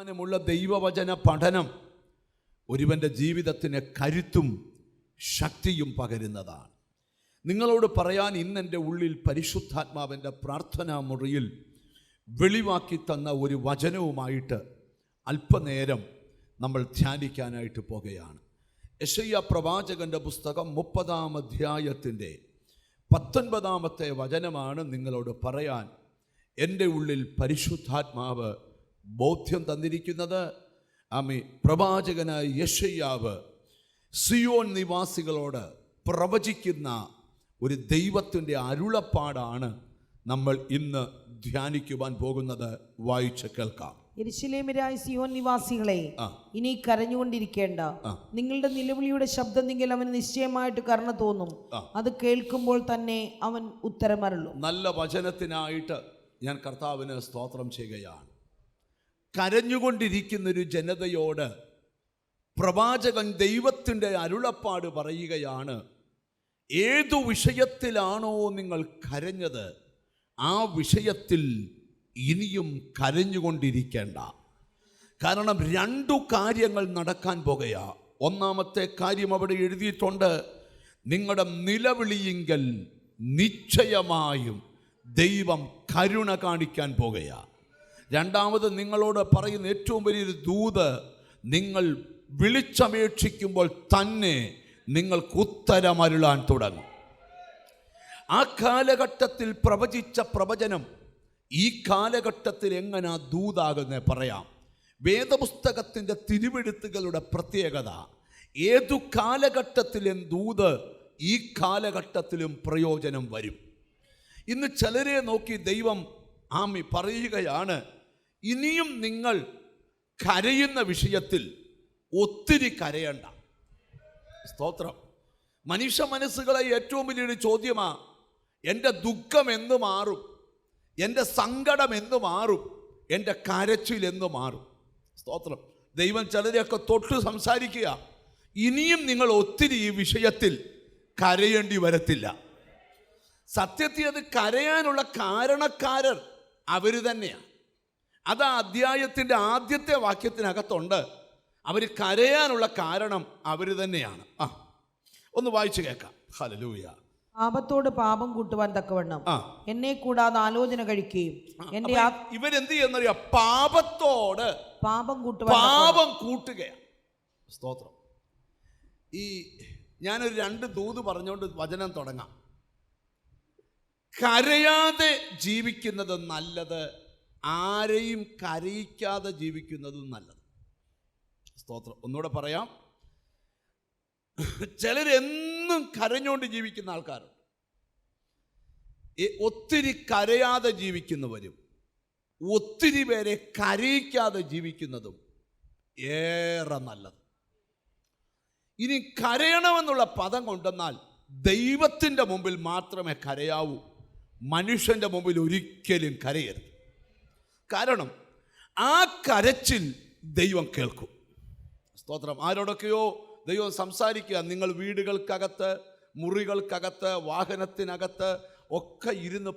ഗുണനിലവാരമുള്ള ദൈവവചന പഠനം ഒരുവൻ്റെ ജീവിതത്തിന് കരുത്തും ശക്തിയും പകരുന്നതാണ്. നിങ്ങളോട് പറയാൻ ഇന്നെൻ്റെ ഉള്ളിൽ പരിശുദ്ധാത്മാവിൻ്റെ പ്രാർത്ഥനാ മുറിയിൽ വെളിവാക്കി തന്ന ഒരു വചനവുമായിട്ട് അല്പനേരം നമ്മൾ ധ്യാനിക്കാനായിട്ട് പോകുകയാണ്. യെശയ്യാ പ്രവാചകൻ്റെ പുസ്തകം 30-ാം അധ്യായത്തിൻ്റെ 19-ാമത്തെ വചനമാണ് നിങ്ങളോട് പറയാൻ എൻ്റെ ഉള്ളിൽ പരിശുദ്ധാത്മാവ് ബോധ്യം തന്നിരിക്കുന്നത്. പ്രവാചകനായ യെശയ്യാവ് സിയോൻ നിവാസികളോട് പ്രവചിക്കുന്ന ഒരു ദൈവത്തിൻ്റെ അരുളപ്പാടാണ് നമ്മൾ ഇന്ന് ധ്യാനിക്കുവാൻ പോകുന്നത്. വായിച്ച് കേൾക്കാം. യെരൂശലേമിലായ സിയോൻ നിവാസികളെ, ഇനി കരഞ്ഞുകൊണ്ടിരിക്കേണ്ട. നിങ്ങളുടെ നിലവിളിയുടെ ശബ്ദം നിങ്ങൾ അവന് നിശ്ചയമായിട്ട് കരുണ തോന്നും. അത് കേൾക്കുമ്പോൾ തന്നെ അവൻ ഉത്തരമരുളും. നല്ല വചനത്തിനായിട്ട് ഞാൻ കർത്താവിന് സ്തോത്രം ചെയ്യുകയാണ്. കരഞ്ഞുകൊണ്ടിരിക്കുന്നൊരു ജനതയോട് പ്രവാചകൻ ദൈവത്തിൻ്റെ അരുളപ്പാട് പറയുകയാണ്. ഏതു വിഷയത്തിലാണോ നിങ്ങൾ കരഞ്ഞത്, ആ വിഷയത്തിൽ ഇനിയും കരഞ്ഞുകൊണ്ടിരിക്കേണ്ട. കാരണം 2 കാര്യങ്ങൾ നടക്കാൻ പോകുകയാ. ഒന്നാമത്തെ കാര്യം അവിടെ എഴുതിയിട്ടുണ്ട്, നിങ്ങളുടെ നിലവിളിയെങ്കിൽ നിശ്ചയമായും ദൈവം കരുണ കാണിക്കാൻ പോകുകയാ. രണ്ടാമത് നിങ്ങളോട് പറയുന്ന ഏറ്റവും വലിയൊരു ദൂത്, നിങ്ങൾ വിളിച്ചപേക്ഷിക്കുമ്പോൾ തന്നെ നിങ്ങൾക്ക് ഉത്തരമരുളാൻ തുടങ്ങും. ആ കാലഘട്ടത്തിൽ പ്രവചിച്ച പ്രവചനം ഈ കാലഘട്ടത്തിൽ എങ്ങനെ ദൂതാകുന്നേ പറയാം. വേദപുസ്തകത്തിൻ്റെ തിരുവെഴുത്തുകളുടെ പ്രത്യേകത, ഏതു കാലഘട്ടത്തിലും ദൂത് ഈ കാലഘട്ടത്തിലും പ്രയോജനം വരും. ഇന്ന് ചിലരെ നോക്കി ദൈവം പറയുകയാണ്, ഇനിയും നിങ്ങൾ കരയുന്ന വിഷയത്തിൽ ഒത്തിരി കരയണ്ട. സ്തോത്രം. മനുഷ്യ മനസ്സുകളെ ഏറ്റവും വലിയൊരു ചോദ്യമാ, എൻ്റെ ദുഃഖം എന്ന് മാറും, എൻ്റെ സങ്കടം എന്ന് മാറും, എൻ്റെ കരച്ചിൽ എന്ന് മാറും. സ്തോത്രം. ദൈവം ചിലരെയൊക്കെ തൊട്ട് സംസാരിക്കുക, ഇനിയും നിങ്ങൾ ഒത്തിരി ഈ വിഷയത്തിൽ കരയേണ്ടി വരത്തില്ല. സത്യത്തിൽ അത് കരയാനുള്ള കാരണക്കാരർ അവർ തന്നെയാണ്. അത് ആ അധ്യായത്തിൻ്റെ ആദ്യത്തെ വാക്യത്തിനകത്തുണ്ട്. അവർ കരയാനുള്ള കാരണം അവർ തന്നെയാണ്. ഒന്ന് വായിച്ചു കേൾക്കാം. ഹല്ലേലൂയ. പാപത്തോട് പാപം കൂട്ടുവാൻ തക്കവണ്ണം എന്നെ കൂടാതെ ആലോചന കഴിക്കുകയും എന്റെ ഇവരെന്ത് ചെയ്യുന്നറിയാം? പാപത്തോട് പാപം കൂട്ടുകയാണ്. സ്തോത്രം. ഞാനൊരു 2 ദൂത് പറഞ്ഞുകൊണ്ട് വചനം തുടങ്ങാം. കരയാതെ ജീവിക്കുന്നത് നല്ലത്, ആരെയും കരയിക്കാതെ ജീവിക്കുന്നതും നല്ലത്. സ്തോത്രം. ഒന്നുകൂടെ പറയാം. ചിലരെന്നും കരഞ്ഞുകൊണ്ട് ജീവിക്കുന്ന ആൾക്കാരുണ്ട്. ഒത്തിരി കരയാതെ ജീവിക്കുന്നവരും ഒത്തിരി പേരെ കരയിക്കാതെ ജീവിക്കുന്നതും ഏറെ നല്ലത്. ഇനി കരയണമെന്നുള്ള പദം കൊണ്ടെന്നാൽ ദൈവത്തിൻ്റെ മുമ്പിൽ മാത്രമേ കരയാവൂ, മനുഷ്യൻ്റെ മുമ്പിൽ ഒരിക്കലും കരയരുത്. കാരണം ആ കരച്ചിൽ ദൈവം കേൾക്കും. സ്തോത്രം. ആരോടൊക്കെയോ ദൈവം സംസാരിക്കുക. നിങ്ങൾ വീടുകൾക്കകത്ത്, മുറികൾക്കകത്ത്, വാഹനത്തിനകത്ത് ഒക്കെ ഇരുന്ന്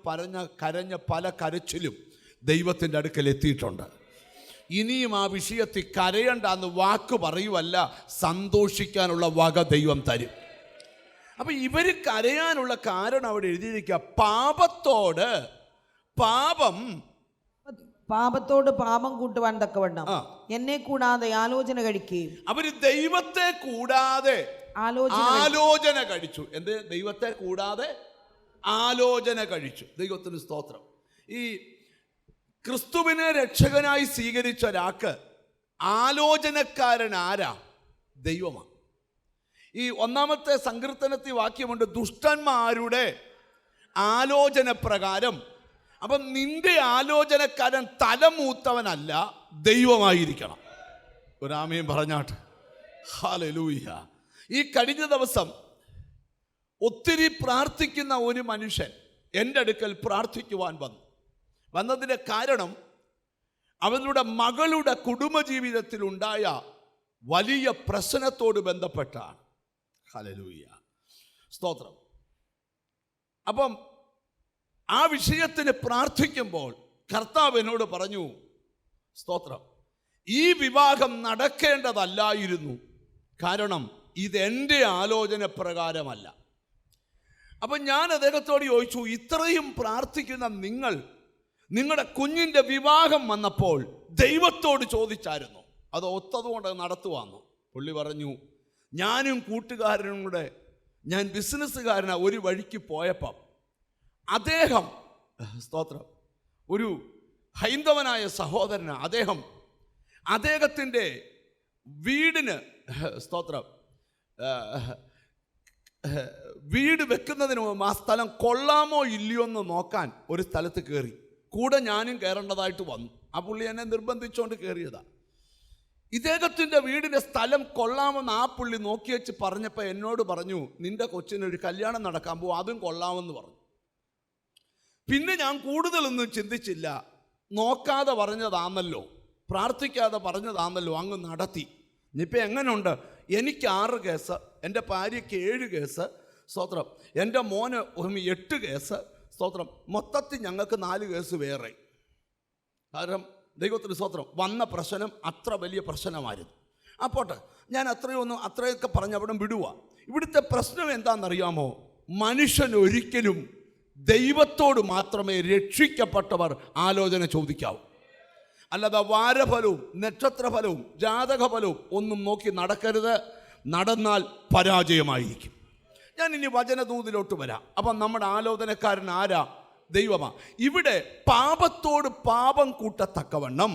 കരഞ്ഞ പല കരച്ചിലും ദൈവത്തിൻ്റെ അടുക്കൽ എത്തിയിട്ടുണ്ട്. ഇനിയും ആ വിഷയത്തിൽ കരയണ്ട എന്ന് വാക്ക് പറയുവല്ല, സന്തോഷിക്കാനുള്ള വക ദൈവം തരും. അപ്പം ഇവർ കരയാനുള്ള കാരണം അവിടെ എഴുതിയിരിക്കുക, പാപത്തോട് പാപം കൂട്ടുവാൻ തക്കവണ്ണം എന്നെ കൂടാതെ ആലോചന കഴിക്കുകയും. അവര് ദൈവത്തെ കൂടാതെ ആലോചന കഴിച്ചു. എന്ത്? ദൈവത്തെ കൂടാതെ ആലോചന കഴിച്ചു. ദൈവത്തിന് സ്തോത്രം. ഈ ക്രിസ്തുവിനെ രക്ഷകനായി സ്വീകരിച്ച ഒരാൾക്ക് ആലോചനക്കാരൻ ആരാ? ദൈവമാണ്. ഈ 1-ാമത്തെ സങ്കീർത്തനത്തിൽ വാക്യമുണ്ട്, ദുഷ്ടന്മാരുടെ ആലോചന പ്രകാരം. അപ്പം നിന്റെ ആലോചനക്കാരൻ തലമൂത്തവനല്ല, ദൈവമായിരിക്കണം. ഒരു ആമേൻ പറഞ്ഞാട്ട്. ഹല്ലേലൂയ. ഈ കഴിഞ്ഞ ദിവസം ഒത്തിരി പ്രാർത്ഥിക്കുന്ന ഒരു മനുഷ്യൻ എൻ്റെ അടുക്കൽ പ്രാർത്ഥിക്കുവാൻ വന്നതിൻ്റെ കാരണം അവരുടെ മകളുടെ കുടുംബജീവിതത്തിലുണ്ടായ വലിയ പ്രശ്നത്തോട് ബന്ധപ്പെട്ടാണ്. ഹല്ലേലൂയ. സ്തോത്രം. അപ്പം ആ വിഷയത്തിന് പ്രാർത്ഥിക്കുമ്പോൾ കർത്താവ് എന്നോട് പറഞ്ഞു, സ്തോത്രം, ഈ വിവാഹം നടക്കേണ്ടതല്ലായിരുന്നു. കാരണം ഇതെൻ്റെ ആലോചന പ്രകാരമല്ല. അപ്പം ഞാൻ അദ്ദേഹത്തോട് ചോദിച്ചു, ഇത്രയും പ്രാർത്ഥിക്കുന്ന നിങ്ങൾ നിങ്ങളുടെ കുഞ്ഞിൻ്റെ വിവാഹം വന്നപ്പോൾ ദൈവത്തോട് ചോദിച്ചായിരുന്നു, അത് ഒത്തതുകൊണ്ട് നടത്തുവാന്നു? പുള്ളി പറഞ്ഞു, ഞാനും കൂട്ടുകാരനും കൂടെ, ഞാൻ ബിസിനസ്സുകാരനാ, ഒരു വഴിക്ക് പോയപ്പം അദ്ദേഹം, സ്തോത്രം, ഒരു ഹൈന്ദവനായ സഹോദരനാണ്, അദ്ദേഹത്തിൻ്റെ വീടിന്, സ്തോത്രം, വീട് വെക്കുന്നതിന് മുമ്പ് ആ സ്ഥലം കൊള്ളാമോ ഇല്ലയോ എന്ന് നോക്കാൻ ഒരു സ്ഥലത്ത് കയറി. കൂടെ ഞാനും കയറേണ്ടതായിട്ട് വന്നു. ആ പുള്ളി എന്നെ നിർബന്ധിച്ചുകൊണ്ട് കയറിയതാണ്. ഇദ്ദേഹത്തിൻ്റെ വീടിൻ്റെ സ്ഥലം കൊള്ളാമെന്ന് ആ പുള്ളി നോക്കി വെച്ച് പറഞ്ഞപ്പോൾ എന്നോട് പറഞ്ഞു, നിന്റെ കൊച്ചിനൊരു കല്യാണം നടക്കാൻ പോകും, അതും കൊള്ളാമെന്ന് പറഞ്ഞു. പിന്നെ ഞാൻ കൂടുതലൊന്നും ചിന്തിച്ചില്ല. നോക്കാതെ പറഞ്ഞതാണല്ലോ, പ്രാർത്ഥിക്കാതെ പറഞ്ഞതാണല്ലോ, അങ്ങ് നടത്തി. ഇനിയിപ്പോൾ എങ്ങനെയുണ്ട്? എനിക്ക് 6 കേസ്, എൻ്റെ ഭാര്യയ്ക്ക് 7 കേസ്, സ്തോത്രം, എൻ്റെ മോന് 8 കേസ്, സ്തോത്രം, മൊത്തത്തിൽ ഞങ്ങൾക്ക് 4 കേസ് വേറെ. കാരണം ദൈവത്തിന് സ്തോത്രം, വന്ന പ്രശ്നം അത്ര വലിയ പ്രശ്നമായിരുന്നു. അപ്പോട്ടെ, ഞാൻ അത്രയൊക്കെ പറഞ്ഞ് അവിടെ വിടുക. ഇവിടുത്തെ പ്രശ്നം എന്താണെന്നറിയാമോ? മനുഷ്യൻ ഒരിക്കലും ദൈവത്തോട് മാത്രമേ രക്ഷിക്കപ്പെട്ടവർ ആലോചന ചോദിക്കാവൂ. അല്ലാതെ വാരഫലവും നക്ഷത്രഫലവും ജാതകഫലവും ഒന്നും നോക്കി നടക്കരുത്. നടന്നാൽ പരാജയമായിരിക്കും. ഞാൻ ഇനി വചനദൂതിലോട്ട് വരാം. അപ്പം നമ്മുടെ ആലോചനക്കാരൻ ആരാ? ദൈവമാ. ഇവിടെ പാപത്തോട് പാപം കൂട്ടത്തക്കവണ്ണം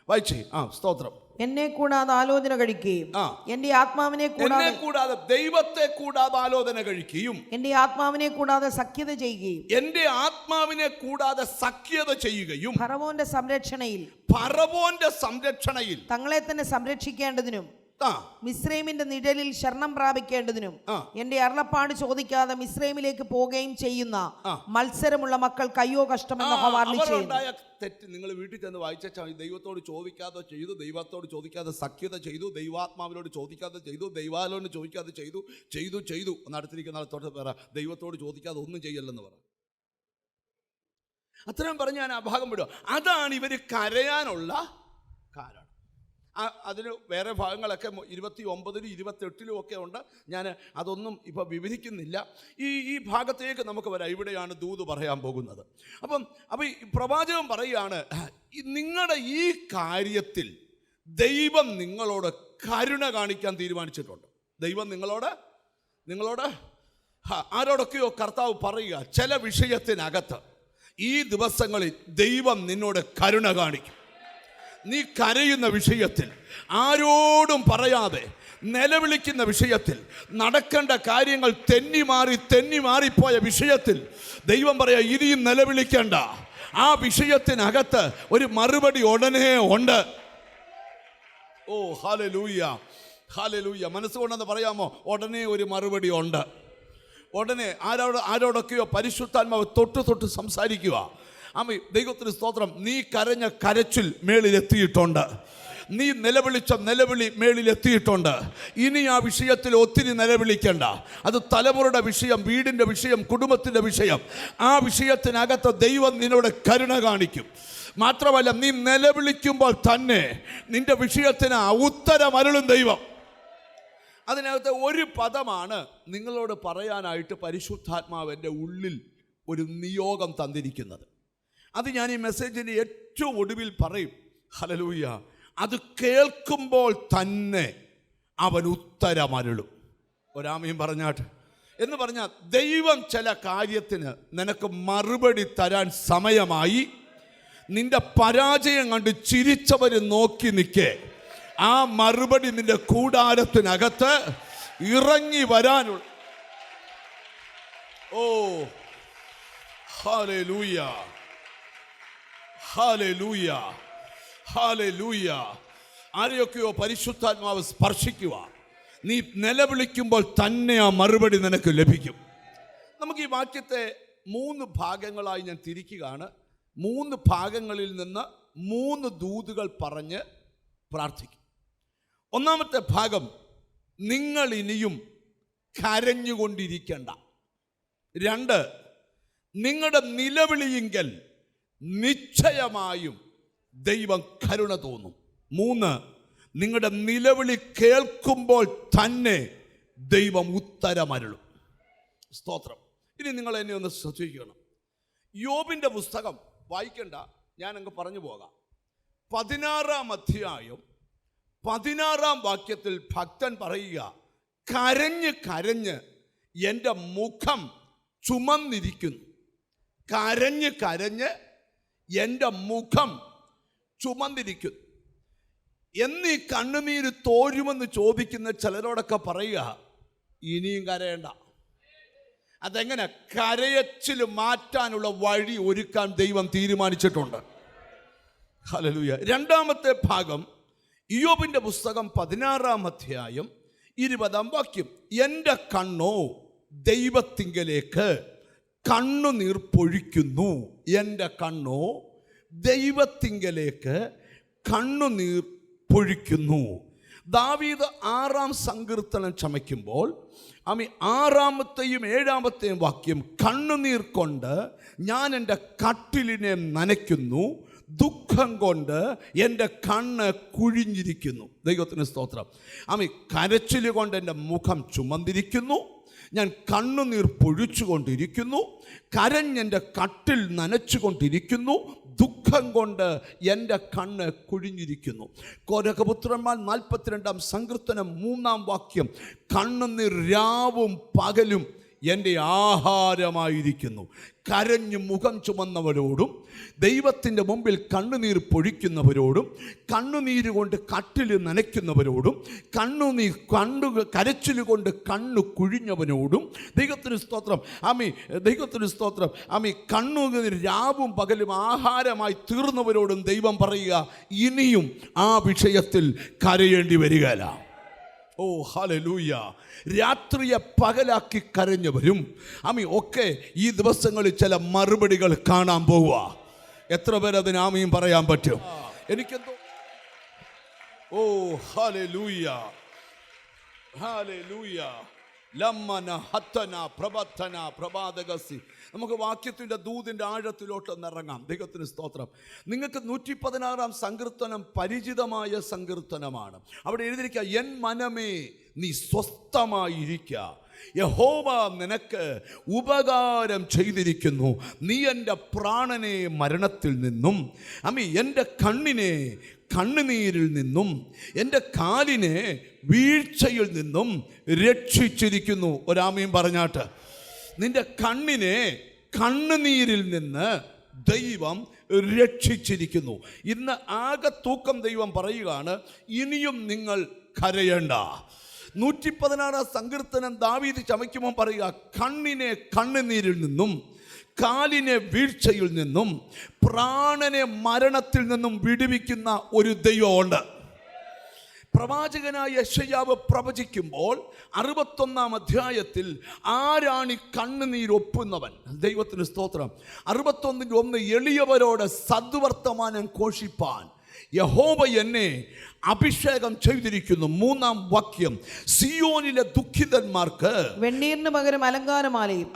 വായിച്ചേ. സ്തോത്രം. എന്നെ കൂടാതെ ആലോചന കഴിക്കുകയും എന്റെ ആത്മാവിനെ കൂടാതെ ദൈവത്തെ കൂടാതെ ആലോചന കഴിക്കുകയും എന്റെ ആത്മാവിനെ കൂടാതെ സഖ്യത ചെയ്യുകയും എന്റെ ആത്മാവിനെ കൂടാതെ സഖ്യത ചെയ്യുകയും ഫറവോന്റെ സംരക്ഷണയിൽ തങ്ങളെ തന്നെ സംരക്ഷിക്കേണ്ടതിനും മിസ്രൈമിന്റെ നിഴലിൽ ശരണം പ്രാപിക്കേണ്ടതിനും എന്റെ അരുളപ്പാട് ചോദിക്കാതെ മിസ്രൈമിലേക്ക് പോവുകയും ചെയ്യുന്ന മത്സരമുള്ള മക്കൾക്ക് അയ്യോ കഷ്ടമെന്ന് തെറ്റ് നിങ്ങൾ വീട്ടിൽ ചെന്ന് വായിച്ചാൽ ദൈവത്തോട് ചോദിക്കാതെ ചെയ്തു, ദൈവത്തോട് ചോദിക്കാതെ സഖ്യത ചെയ്തു, ദൈവാത്മാവിനോട് ചോദിക്കാതെ ചെയ്തു, ദൈവാലോട് ചോദിക്കാതെ ചെയ്തു നടത്തിരിക്കുന്ന ആളത്തോട് പറ, ദൈവത്തോട് ചോദിക്കാതെ ഒന്നും ചെയ്യല്ലെന്ന് പറ. അത്രയും പറഞ്ഞ് ഞാൻ ആ ഭാഗം വിടുക. അതാണ് ഇവർ കരയാനുള്ള കാരണം. അതിന് വേറെ ഭാഗങ്ങളൊക്കെ 29-ലും 28-ലും ഒക്കെ ഉണ്ട്. ഞാൻ അതൊന്നും ഇപ്പോൾ വിവരിക്കുന്നില്ല. ഈ ഭാഗത്തേക്ക് നമുക്ക് വരാം. ഇവിടെയാണ് ദൂത് പറയാൻ പോകുന്നത്. അപ്പം ഈ പ്രവാചകൻ പറയുകയാണ്, നിങ്ങളുടെ ഈ കാര്യത്തിൽ ദൈവം നിങ്ങളോട് കരുണ കാണിക്കാൻ തീരുമാനിച്ചിട്ടുണ്ട്. ദൈവം നിങ്ങളോട് ആരോടൊക്കെയോ കർത്താവ് പറയുക, ചില വിഷയത്തിനകത്ത് ഈ ദിവസങ്ങളിൽ ദൈവം നിന്നോട് കരുണ കാണിക്കും. നീ കരയുന്ന വിഷയത്തിൽ, ആരോടും പറയാതെ നിലവിളിക്കുന്ന വിഷയത്തിൽ, നടക്കേണ്ട കാര്യങ്ങൾ തെന്നി മാറിപ്പോയ വിഷയത്തിൽ ദൈവം പറയാ, ഇനിയും നിലവിളിക്കേണ്ട. ആ വിഷയത്തിനകത്ത് ഒരു മറുപടി ഉടനെ ഉണ്ട്. ഓ ഹല്ലേലൂയ. മനസ്സുകൊണ്ടെന്ന് പറയാമോ? ഉടനെ ഒരു മറുപടി ഉണ്ട്. ഉടനെ ആരോടൊക്കെയോ പരിശുദ്ധാത്മാവ് തൊട്ട് സംസാരിക്കുക. ദൈവത്തിന് സ്തോത്രം. നീ കരഞ്ഞ കരച്ചിൽ മേളിലെത്തിയിട്ടുണ്ട്. നീ നിലവിളിച്ച നിലവിളി മേളിലെത്തിയിട്ടുണ്ട്. ഇനി ആ വിഷയത്തിൽ ഒത്തിരി നിലവിളിക്കേണ്ട. അത് തലമുറയുടെ വിഷയം, വീടിൻ്റെ വിഷയം, കുടുംബത്തിൻ്റെ വിഷയം. ആ വിഷയത്തിനകത്ത് ദൈവം നിന്നോട് കരുണ കാണിക്കും. മാത്രമല്ല, നീ നിലവിളിക്കുമ്പോൾ തന്നെ നിന്റെ വിഷയത്തിന് ഉത്തരമരുളും ദൈവം. അതിനകത്ത് ഒരു പദമാണ് നിങ്ങളോട് പറയാനായിട്ട് പരിശുദ്ധാത്മാവ് എൻ്റെ ഉള്ളിൽ ഒരു നിയോഗം തന്നിരിക്കുന്നത്. അത് ഞാൻ ഈ മെസ്സേജിൻ്റെ ഏറ്റവും ഒടുവിൽ പറയും. ഹല്ലേലൂയ. അത് കേൾക്കുമ്പോൾ തന്നെ അവൻ ഉത്തരമരുളും. ഒരാമയും പറഞ്ഞാട്ട് എന്ന് പറഞ്ഞാൽ, ദൈവം ചില കാര്യത്തിന് നിനക്ക് മറുപടി തരാൻ സമയമായി. നിന്റെ പരാജയം കണ്ട് ചിരിച്ചവർ നോക്കി നിൽക്കേ. ആ മറുപടി നിന്റെ കൂടാരത്തിനകത്ത് ഇറങ്ങി വരാനുള്ള ഹല്ലേലൂയ. ആരെയൊക്കെയോ പരിശുദ്ധാത്മാവ് സ്പർശിക്കുക. നീ നിലവിളിക്കുമ്പോൾ തന്നെ ആ മറുപടി നിനക്ക് ലഭിക്കും. നമുക്ക് ഈ വാക്യത്തെ 3 ഭാഗങ്ങളായി ഞാൻ തിരിക്കുകയാണ്. 3 ഭാഗങ്ങളിൽ നിന്ന് 3 ദൂതുകൾ പറഞ്ഞ് പ്രാർത്ഥിക്കും. ഒന്നാമത്തെ ഭാഗം, നിങ്ങൾ ഇനിയും കരഞ്ഞുകൊണ്ടിരിക്കേണ്ട. 2, നിങ്ങളുടെ നിലവിളിയെങ്കിൽ നിശ്ചയമായും ദൈവം കരുണ തോന്നും. 3, നിങ്ങളുടെ നിലവിളി കേൾക്കുമ്പോൾ തന്നെ ദൈവം ഉത്തരമരുളും. സ്തോത്രം. ഇനി നിങ്ങൾ എന്നെ ഒന്ന് ശ്രദ്ധിക്കണം. യോബിൻ്റെ പുസ്തകം വായിക്കണ്ട, ഞാനങ്ങ് പറഞ്ഞു പോകാം. 16-ാം അധ്യായം 16-ാം വാക്യത്തിൽ ഭക്തൻ പറയുക, കരഞ്ഞ് കരഞ്ഞ് എൻ്റെ മുഖം ചുമന്നിരിക്കുന്നു. കരഞ്ഞ് കരഞ്ഞ് എൻ്റെ മുഖം ചുമന്നിരിക്കുന്നു. എന്നീ കണ്ണുനീര് തോരുമെന്ന് ചോദിക്കുന്ന ചിലരോടൊക്കെ പറയുക, ഇനിയും കരയണ്ട. അതെങ്ങനെ? കരയച്ചിൽ മാറ്റാനുള്ള വഴി ഒരുക്കാൻ ദൈവം തീരുമാനിച്ചിട്ടുണ്ട്. ഹല്ലേലൂയ. 2-ാമത്തെ ഭാഗം ഇയ്യോബിൻ്റെ പുസ്തകം 16-ാം അധ്യായം 20-ാം വാക്യം. എൻ്റെ കണ്ണോ ദൈവത്തിങ്കലേക്ക് കണ്ണുനീർ പൊഴിക്കുന്നു. എൻ്റെ കണ്ണോ ദൈവത്തിങ്കലേക്ക് കണ്ണുനീർ പൊഴിക്കുന്നു. ദാവീദ് 6-ാം സങ്കീർത്തനം ചമയ്ക്കുമ്പോൾ 6-ാമത്തെയും 7-ാമത്തെയും വാക്യം, കണ്ണുനീർ കൊണ്ട് ഞാൻ എൻ്റെ കട്ടിലിനെ നനയ്ക്കുന്നു, ദുഃഖം കൊണ്ട് എൻ്റെ കണ്ണ് കുഴിഞ്ഞിരിക്കുന്നു. ദൈവത്തിന് സ്തോത്രം. കരച്ചിൽ കൊണ്ട് എൻ്റെ മുഖം ചുമന്നിരിക്കുന്നു, ഞാൻ കണ്ണുനീർ പൊഴിച്ചുകൊണ്ടിരിക്കുന്നു, കരഞ്ഞെൻ്റെ കട്ടിൽ നനച്ചുകൊണ്ടിരിക്കുന്നു, ദുഃഖം കൊണ്ട് എൻ്റെ കണ്ണ് കുഴിഞ്ഞിരിക്കുന്നു. കോരഹപുത്രന്മാർ 42-ാം സങ്കീർത്തനം 3-ാം വാക്യം, കണ്ണുനീർ രാവും പകലും എൻ്റെ ആഹാരമായിരിക്കുന്നു. കരഞ്ഞ് മുഖം ചുമന്നവരോടും ദൈവത്തിൻ്റെ മുമ്പിൽ കണ്ണുനീർ പൊഴിക്കുന്നവരോടും കണ്ണുനീര് കൊണ്ട് കട്ടിൽ നനയ്ക്കുന്നവരോടും കരച്ചിൽ കൊണ്ട് കണ്ണു കുഴിഞ്ഞവനോടും ദൈവത്തിന് സ്തോത്രം. ദൈവത്തിന് സ്തോത്രം. കണ്ണുനീർ രാവും പകലും ആഹാരമായി തീർന്നവരോടും ദൈവം പറയുക, ഇനിയും ആ വിഷയത്തിൽ കരയേണ്ടി വരികയില്ല. ഓ ഹല്ലേലൂയ. രാത്രിയെ പകലാക്കി കരഞ്ഞവരും ഒക്കെ ഈ ദിവസങ്ങളിൽ ചില മറുപടികൾ കാണാൻ പോവുക. എത്ര പേർ അതിന് ആമീൻ പറയാൻ പറ്റും? എനിക്കെന്തോ ഓ ഹല്ലേലൂയ, ഹല്ലേലൂയ. ലമ്മന ഹത്തന പ്രബത്തന പ്രഭാതകസി. നമുക്ക് വാക്യത്തിൻ്റെ ദൂതിൻ്റെ ആഴത്തിലോട്ടൊന്ന് ഇറങ്ങാം. ദൈവത്തിന് സ്തോത്രം. നിങ്ങൾക്ക് 116-ാം സങ്കീർത്തനം പരിചിതമായ സങ്കീർത്തനമാണ്. അവിടെ എഴുതിയിരിക്കുക, എൻ മനമേ നീ സ്വസ്ഥമായിരിക്കുക, യഹോവ നിനക്ക് ഉപകാരം ചെയ്തിരിക്കുന്നു, നീ എൻ്റെ പ്രാണനെ മരണത്തിൽ നിന്നും എൻ്റെ കണ്ണിനെ കണ്ണുനീരിൽ നിന്നും എൻ്റെ കാലിനെ വീഴ്ചയിൽ നിന്നും രക്ഷിച്ചിരിക്കുന്നു. ഒരാമയും പറഞ്ഞാട്ട്. നിന്റെ കണ്ണിനെ കണ്ണുനീരിൽ നിന്ന് ദൈവം രക്ഷിച്ചിരിക്കുന്നു. ഇന്ന് ആകെ തൂക്കം ദൈവം പറയുകയാണ്, ഇനിയും നിങ്ങൾ കരയേണ്ട. 116-ാം സങ്കീർത്തനം ദാവീദ് ചമയ്ക്കുമ്പോൾ പറയുക, കണ്ണിനെ കണ്ണുനീരിൽ നിന്നും കാലിനെ വീഴ്ചയിൽ നിന്നും പ്രാണനെ മരണത്തിൽ നിന്നും വിടുവിക്കുന്ന ഒരു ദൈവമുണ്ട്. പ്രവാചകനായ യെശയ്യാവ് പ്രവചിക്കുമ്പോൾ 61-ാം അധ്യായത്തിൽ ആരാണ് ഈ കണ്ണുനീരൊപ്പുന്നവൻ? ദൈവത്തിന് സ്തോത്രം. 61:1, എളിയവരോട് സദ്വർത്തമാനം ഘോഷിപ്പാൻ യഹോവ എന്നെ അഭിഷേകം ചെയ്തിരിക്കുന്നു. 3-ാം വാക്യം, സിയോനിലെ ദുഃഖിതന്മാർക്ക് വെണ്ണീറിന് പകരം അലങ്കാരമാലയും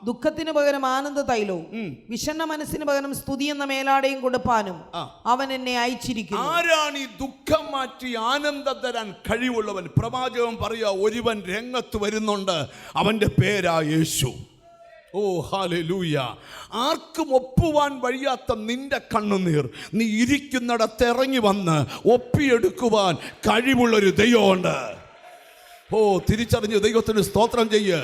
ദുഃഖത്തിന് പകരം ആനന്ദ തൈലവും വിഷണ്ണ മനസ്സിന് പകരം സ്തുതി എന്ന മേലാടയും കൊടുപ്പാനും അവൻ എന്നെ അയച്ചിരിക്കുന്നു. ആരാണ് ഈ ദുഃഖം മാറ്റി ആനന്ദം തരാൻ കഴിവുള്ളവൻ? പ്രവാചകൻ പറയുക, ഒരുവൻ രംഗത്ത് വരുന്നുണ്ട്, അവൻ്റെ പേരാ യേശു. ഓ ഹല്ലേലൂയ. ആർക്കും ഒപ്പുവാൻ വഴിയാത്ത നിന്റെ കണ്ണുനീർ നീ ഇരിക്കുന്നിടത്ത് ഇറങ്ങി വന്ന് ഒപ്പിയെടുക്കുവാൻ കഴിവുള്ളൊരു ദൈവമുണ്ട്. ഓ, തിരിച്ചറിഞ്ഞ് ദൈവത്തിന് സ്തോത്രം ചെയ്യ്.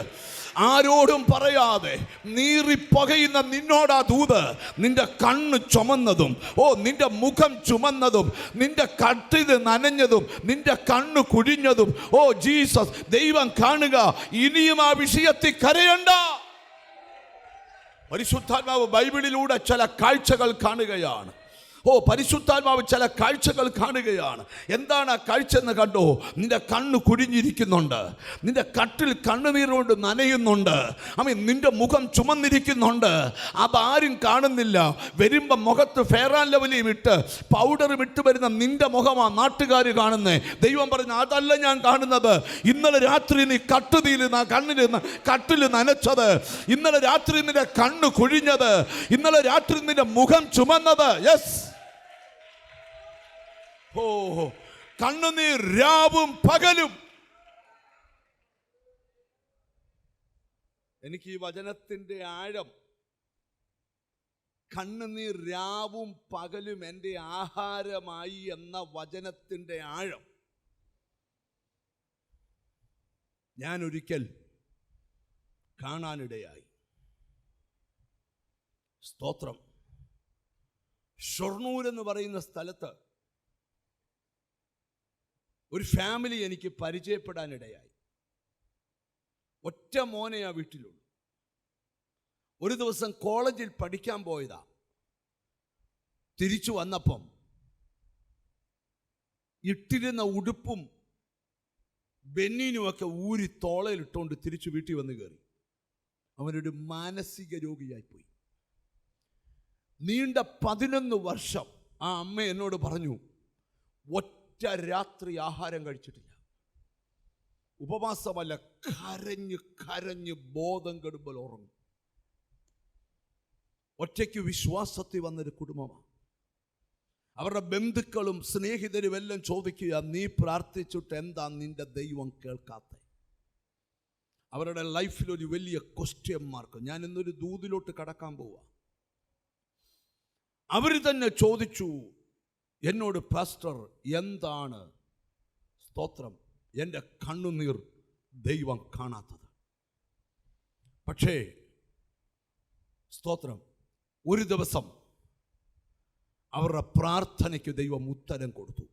ആരോടും പറയാതെ നീറിപ്പകയുന്ന നിന്നോടാ ദൂത്. നിന്റെ കണ്ണ് ചുമന്നതും നിന്റെ മുഖം ചുമന്നതും നിന്റെ കട്ടിൽ നനഞ്ഞതും നിന്റെ കണ്ണ് കുഴിഞ്ഞതും ജീസസ്, ദൈവം കാണുക, ഇനിയും ആ വിഷയത്തിൽ കരയണ്ട. പരിശുദ്ധാത്മാവ് ബൈബിളിലൂടെ ചില കാഴ്ചകൾ കാണുകയാണ്. പരിശുദ്ധാത്മാവ് ചില കാഴ്ചകൾ കാണുകയാണ്. എന്താണ് ആ കാഴ്ച എന്ന് കണ്ടോ? നിന്റെ കണ്ണ് കുഴിഞ്ഞിരിക്കുന്നുണ്ട്, നിന്റെ കട്ടിൽ കണ്ണുനീർ കൊണ്ട് നനയുന്നുണ്ട്, നിന്റെ മുഖം ചുമന്നിരിക്കുന്നുണ്ട്. അതാരും കാണുന്നില്ല. വരുമ്പോൾ മുഖത്ത് ഫെയർ ആൻഡ് ലവ്ലിയും ഇട്ട് പൗഡറും ഇട്ട് വരുന്ന നിന്റെ മുഖമാണ് നാട്ടുകാർ കാണുന്നത്. ദൈവം പറഞ്ഞു, അതല്ല ഞാൻ കാണുന്നത്. ഇന്നലെ രാത്രി നീ കട്ടിൽ നനച്ചത്, ഇന്നലെ രാത്രി നിന്റെ കണ്ണ് കുഴിഞ്ഞത്, ഇന്നലെ രാത്രി നിന്റെ മുഖം ചുമന്നത്. യെസ്, ഓ, കണ്ണുനീർ രാവും പകലും. എനിക്ക് ഈ വചനത്തിന്റെ ആഴം, കണ്ണുനീർ രാവും പകലും എൻ്റെ ആഹാരമായി എന്ന വചനത്തിന്റെ ആഴം ഞാൻ ഒരിക്കൽ കാണാനിടയായി. സ്തോത്രം. ഷൊർണൂർ എന്ന് പറയുന്ന സ്ഥലത്ത് ഒരു ഫാമിലി എനിക്ക് പരിചയപ്പെടാനിടയായി. ഒറ്റ മോനെ ആ വീട്ടിലുള്ളൂ. ഒരു ദിവസം കോളേജിൽ പഠിക്കാൻ പോയതാ. തിരിച്ചു വന്നപ്പം ഇട്ടിരുന്ന ഉടുപ്പും ബെന്നീനുമൊക്കെ ഊരി തോളയിലിട്ടുകൊണ്ട് തിരിച്ചു വീട്ടിൽ വന്ന് കയറി. അവനൊരു മാനസിക രോഗിയായിപ്പോയി. നീണ്ട 11 വർഷം ആ അമ്മ എന്നോട് പറഞ്ഞു, ഒറ്റ രാത്രി ആഹാരം കഴിച്ചിട്ടില്ല, ഉപവാസമല്ല, കരഞ്ഞ് കരഞ്ഞ് ബോധം കെടുമ്പോൾ ഉറങ്ങും. ഒറ്റയ്ക്ക് വിശ്വാസത്തിൽ വന്നൊരു കുടുംബമാണ്. അവരുടെ ബന്ധുക്കളും സ്നേഹിതരും എല്ലാം ചോദിക്കുക, നീ പ്രാർത്ഥിച്ചിട്ട് എന്താ നിന്റെ ദൈവം കേൾക്കാത്ത? അവരുടെ ലൈഫിൽ ഒരു വലിയ ക്വസ്റ്റ്യൻ മാർക്ക്. ഞാൻ ഇന്നൊരു ദൂതിലോട്ട് കടക്കാൻ പോവാ. അവർ തന്നെ ചോദിച്ചു എന്നോട്, പാസ്റ്റർ എന്താണ് സ്തോത്രം എൻ്റെ കണ്ണുനീർ ദൈവം കാണാത്തത്? പക്ഷേ ദൈവം ഒരു ദിവസം അവരുടെ പ്രാർത്ഥനയ്ക്ക് ദൈവം ഉത്തരം കൊടുത്തു.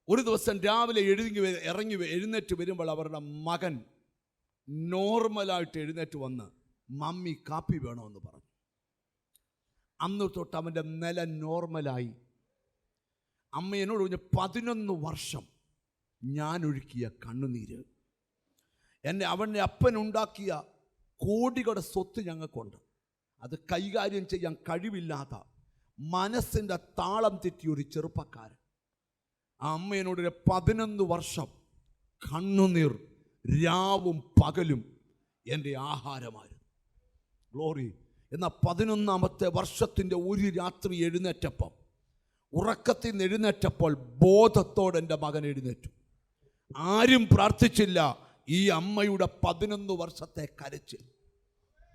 ഒരു ദിവസം രാവിലെ എഴുന്നേറ്റ് വരുമ്പോൾ അവരുടെ മകൻ നോർമലായിട്ട് എഴുന്നേറ്റ് വന്ന്, മമ്മി കാപ്പി വേണമെന്ന് പറഞ്ഞു. അന്ന് തൊട്ട് അവൻ്റെ നില നോർമലായി. അമ്മ എന്നോട് പറഞ്ഞു, 11 വർഷം ഞാൻ ഒഴുക്കിയ കണ്ണുനീര്, അവൻ്റെ അപ്പനുണ്ടാക്കിയ കോടികളുടെ സ്വത്ത് ഞങ്ങൾക്കുണ്ട്. അത് കൈകാര്യം ചെയ്യാൻ കഴിവില്ലാത്ത, മനസ്സിൻ്റെ താളം തെറ്റിയ ഒരു ചെറുപ്പക്കാരൻ. ആ അമ്മയോട് 11 വർഷം കണ്ണുനീർ രാവും പകലും എൻ്റെ ആഹാരമായിരുന്നു. ഗ്ലോറി. എന്നാൽ 11ാമത്തെ വർഷത്തിൻ്റെ ഒരു രാത്രി എഴുന്നേറ്റപ്പം, ഉറക്കത്തിൽ നിന്ന് എഴുന്നേറ്റപ്പോൾ ബോധത്തോടെ എൻ്റെ മകൻ എഴുന്നേറ്റു. ആരും പ്രാർത്ഥിച്ചില്ല. ഈ അമ്മയുടെ 11 വർഷത്തെ കരച്ചിൽ.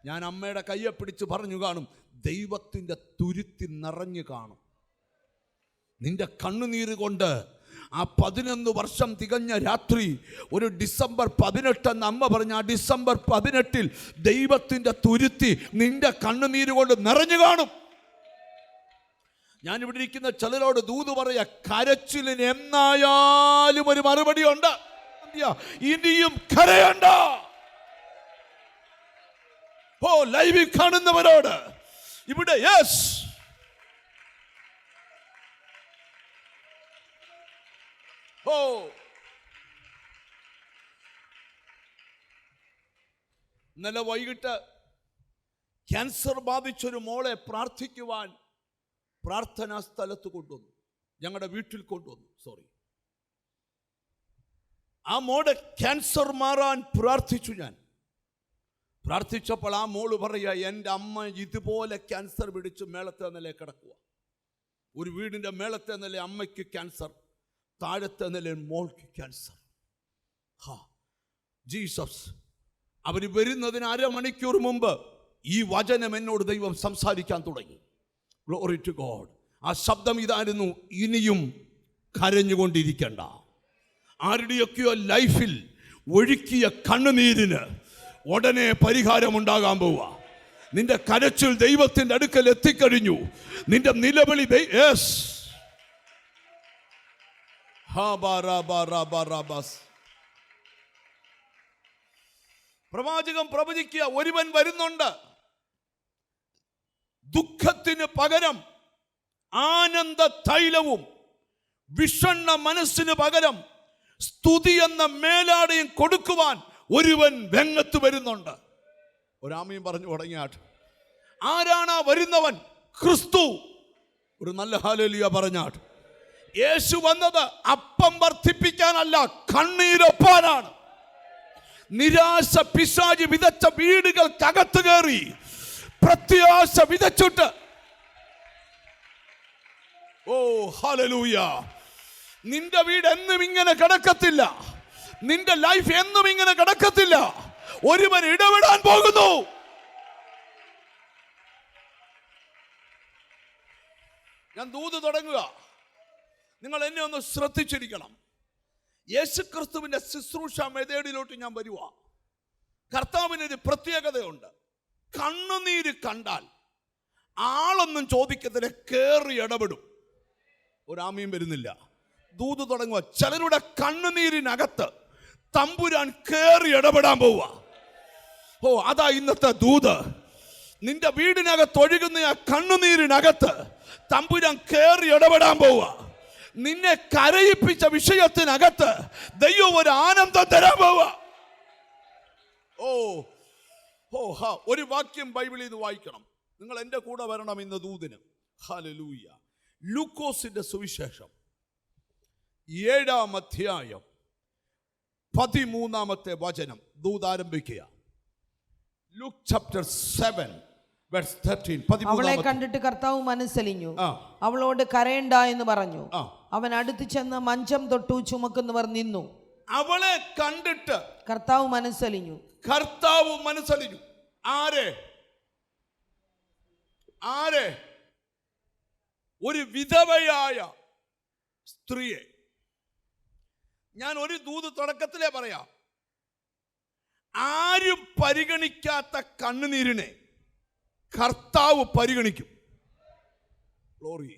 ഞാൻ അമ്മയുടെ കയ്യെ പിടിച്ച് പറഞ്ഞു കാണും, ദൈവത്തിൻ്റെ തുരുത്തി നിറഞ്ഞു കാണും. നിന്റെ കണ്ണുനീര് കൊണ്ട് ആ 11 വർഷം തികഞ്ഞ രാത്രി, ഒരു ഡിസംബർ 18 എന്ന് അമ്മ പറഞ്ഞ ആ ഡിസംബർ 18 ദൈവത്തിൻ്റെ തുരുത്തി നിന്റെ കണ്ണുനീര് കൊണ്ട് നിറഞ്ഞു കാണും. ഞാനിവിടെ ഇരിക്കുന്ന ചിലരോട് ദൂത് പറയാ, കരച്ചിലിന് എന്നായാലും ഒരു മറുപടി ഉണ്ട്. ഇനിയും കരയണ്ട. ഓ, ലൈവിൽ കാണുന്നവരോട് ഇവിടെ യെസ്, ഓ ഇന്നലെ വൈകിട്ട് ക്യാൻസർ ബാധിച്ചൊരു മോളെ പ്രാർത്ഥിക്കുവാൻ പ്രാർത്ഥനാ സ്ഥലത്ത് കൊണ്ടുവന്നു, ഞങ്ങളുടെ വീട്ടിൽ കൊണ്ടുവന്നു. ആ മോളുടെ ക്യാൻസർ മാറാൻ പ്രാർത്ഥിച്ചു. ഞാൻ പ്രാർത്ഥിച്ചപ്പോൾ ആ മോള് പറയുക, എൻ്റെ അമ്മ ഇതുപോലെ ക്യാൻസർ പിടിച്ച് മേളത്തെ നിലയിൽ കിടക്കുക. ഒരു വീടിൻ്റെ മേളത്തെ നില അമ്മയ്ക്ക് ക്യാൻസർ, താഴത്തെ നില മോൾക്ക് ക്യാൻസർ. ജീസസ്. അവർ വരുന്നതിന് അരമണിക്കൂർ മുമ്പ് ഈ വചനം എന്നോട് ദൈവം സംസാരിക്കാൻ തുടങ്ങി. Glory to God. ആ ശബ്ദം ഇതായിരുന്നു, ഇനിയും കരഞ്ഞുകൊണ്ടിരിക്കണ്ട. ആരുടെയൊക്കെയോ ലൈഫിൽ ഒഴുക്കിയ കണ്ണുനീരിന് ഉടനെ പരിഹാരമുണ്ടാകാൻ പോവുക. നിന്റെ കരച്ചിൽ ദൈവത്തിൻ്റെ അടുക്കൽ എത്തിക്കഴിഞ്ഞു. നിന്റെ നിലവിളി പ്രവാചകൻ പ്രവചിക്കുക, ഒരുവൻ വരുന്നുണ്ട്, ദുഃഖത്തിന് പകരം ആനന്ദ തൈലവും വിഷണ്ണ മനസ്സിന് പകരം സ്തുതി എന്ന മേലാടയും കൊടുക്കുവാൻ ഒരുവൻ രംഗത്ത് വരുന്നുണ്ട്. ഒരാമയും പറഞ്ഞു തുടങ്ങിയാട്ട്. ആരാണ് ആ വരുന്നവൻ? ക്രിസ്തു. ഒരു നല്ല ഹല്ലേലൂയ പറഞ്ഞാട്ട്. യേശു വന്നത് അപ്പം വർദ്ധിപ്പിക്കാനല്ല, കണ്ണീരൊപ്പാനാണ്. നിരാശ പിശാചി വിതച്ച വീടുകൾക്കകത്ത് കയറി പ്രത്യാശ വിതച്ചിട്ട്, ഓ ഓ ഹല്ലേലൂയ. നിന്റെ വീട് എന്നും ഇങ്ങനെ കിടക്കത്തില്ല. നിന്റെ ലൈഫ് എന്നും ഇങ്ങനെ കിടക്കത്തില്ല. ഒരുവൻ ഇടപെടാൻ പോകുന്നു. ഞാൻ ദൂത് തുടങ്ങുക. നിങ്ങൾ എന്നെ ഒന്ന് ശ്രദ്ധിച്ചിരിക്കണം. യേശുക്രിസ്തുവിന്റെ ശുശ്രൂഷ മെതേഡിലോട്ട് ഞാൻ വരുക. കർത്താവിനൊരു പ്രത്യേകതയുണ്ട്. കണ്ണുനീര് കണ്ടാൽ ആളൊന്നും ചോദിക്കത്തില്ല, കേറി ഇടപെടും. ഒരാമയും വരുന്നില്ല. ദൂത് തുടങ്ങുക. ചിലരുടെ കണ്ണുനീരിനകത്ത് തമ്പുരാൻ കേറി ഇടപെടാൻ പോവുക. ഓ, അതാ ഇന്നത്തെ ദൂത്. നിന്റെ വീടിനകത്ത് ഒഴുകുന്ന ആ കണ്ണുനീരിനകത്ത് തമ്പുരാൻ കേറി ഇടപെടാൻ പോവുക. നിന്നെ കരയിപ്പിച്ച വിഷയത്തിനകത്ത് ദൈവം ഒരു ആനന്ദം തരാൻ പോവുക. ഒരു വാക്യം ബൈബിളിൽ നിന്ന് വായിക്കണം. നിങ്ങൾ എൻ്റെ കൂടെ വരണം ഇന്ന് ദൂതിന്. ഹല്ലേലൂയ. ലൂക്കോസിന്റെ സുവിശേഷം 7-ാം അധ്യായം 13-ാമത്തെ വചനം. ദൂത് ആരംഭിക്കുക. Luke chapter 7 verse 13. അവളെ കണ്ടിട്ട് കർത്താവ് മനസ്സലിഞ്ഞു, അവളോട് കരയണ്ട എന്ന് പറഞ്ഞു. അവൻ അടുത്ത് ചെന്ന് മഞ്ചം തൊട്ടു ചുമക്കുന്നവർ നിന്നു. അവളെ കണ്ടിട്ട് കർത്താവ് മനസ്സലിഞ്ഞു. കർത്താവ് മനസ്സലിഞ്ഞു. ആരെ? ആരെ? ഒരു വിധവയായ സ്ത്രീയെ. ഞാൻ ഒരു ദൂത് തുടക്കത്തിലേ പറയാം. ആരും പരിഗണിക്കാത്ത കണ്ണുനീരിനെ കർത്താവ് പരിഗണിക്കും. ഗ്ലോറി.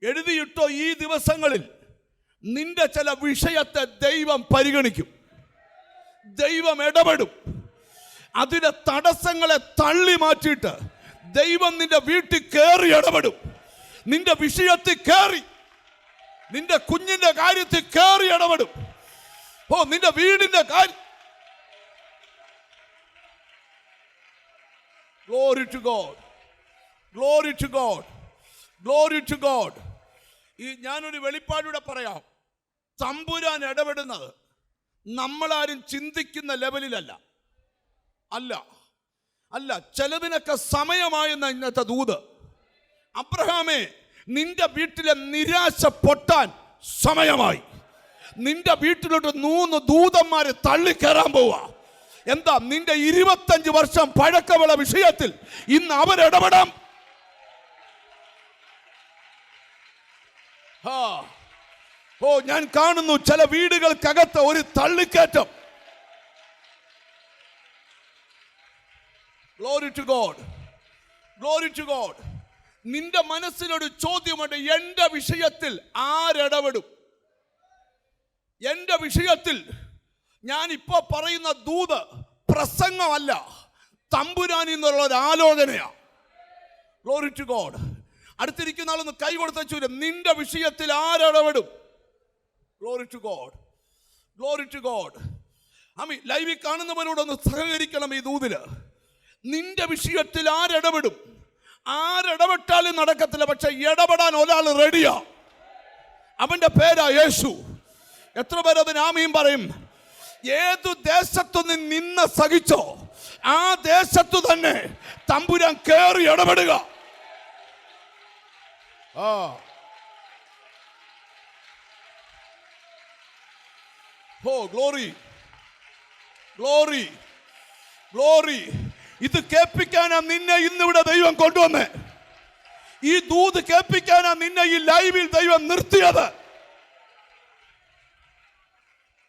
എഴുതിയിട്ടോ, ഈ ദിവസങ്ങളിൽ നിന്റെ ചില വിഷയത്തെ ദൈവം പരിഗണിക്കും. ദൈവം ഇടപെടും. അതിലെ തടസ്സങ്ങളെ തള്ളി മാറ്റിയിട്ട് ദൈവം നിന്റെ വീട്ടിൽ കയറി ഇടപെടും. നിന്റെ വിഷയത്തിൽ കയറി, നിന്റെ കുഞ്ഞിന്റെ കാര്യത്തിൽ കയറി ഇടപെടും. ഓ, നിന്റെ വീടിന്റെ കാര്യം. Glory to God. Glory to God. Glory to God. ഈ ഞാനൊരു വെളിപ്പാടിലൂടെ പറയാം. തമ്പുരാൻ ഇടപെടുന്നത് നമ്മളാരും ചിന്തിക്കുന്ന ലെവലിലല്ല. അല്ല ചിലതിനൊക്കെ സമയമായെന്ന ഇന്നത്തെ ദൂത്. അബ്രഹാമേ, നിന്റെ വീട്ടിലെ നിരാശ പൊട്ടാൻ സമയമായി. നിന്റെ വീട്ടിലോട്ട് 3 ദൂതന്മാരെ തള്ളിക്കയറാൻ പോവാ. എന്താ? നിന്റെ 25 വർഷം പഴക്കമുള്ള വിഷയത്തിൽ ഇന്ന് അവരിടപെടാം. ഓ, ഞാൻ കാണുന്നു ചില വീടുകൾക്കകത്ത് ഒരു തള്ളിക്കയറ്റം. Glory to God. Glory to God. നിന്റെ മനസ്സിലൊരു ചോദ്യമുണ്ട്. എന്റെ വിഷയത്തിൽ ആരിടപെടും? എന്റെ വിഷയത്തിൽ ഞാൻ ഇപ്പോ പറയുന്ന ദൂത് പ്രസംഗമല്ല, തമ്പുരാൻ എന്നുള്ള ഒരു ആലോചനയാണ്. Glory to God. അടുത്തിരിക്കുന്ന ആളൊന്ന് കൈ കൊടുത്ത ചോദ്യം, നിന്റെ വിഷയത്തിൽ ആരിടപെടും? Glory to God. Glory to God. ആമീൻ. ലൈവിൽ കാണുന്നവരോടൊന്ന് സഹകരിക്കണം ഈ ദൂതില്. നിന്റെ വിഷയത്തിൽ ആരിടപെടും? ആരിടപെട്ടാലും നടക്കത്തില്ല, പക്ഷെ ഇടപെടാൻ ഒരാൾ റെഡിയാ. അവന്റെ പേരാ യേശു. എത്ര പേര് അതിന് ആമീൻ പറയും? ഏതു ദേശത്തു നിന്ന് സഹിച്ചോ ആ ദേശത്തു തന്നെ തമ്പുരാൻ കേറി ഇടപെടുക. Glory, glory, glory. ഇത് കേൾപ്പിക്കാനാ നിന്നെ ഇന്നിവിടെ ദൈവം കൊണ്ടുവന്നേ. ഈ ദൂത് കേൾപ്പിക്കാനാ നിന്നെ ഈ ലൈവിൽ ദൈവം നിർത്തിയത്.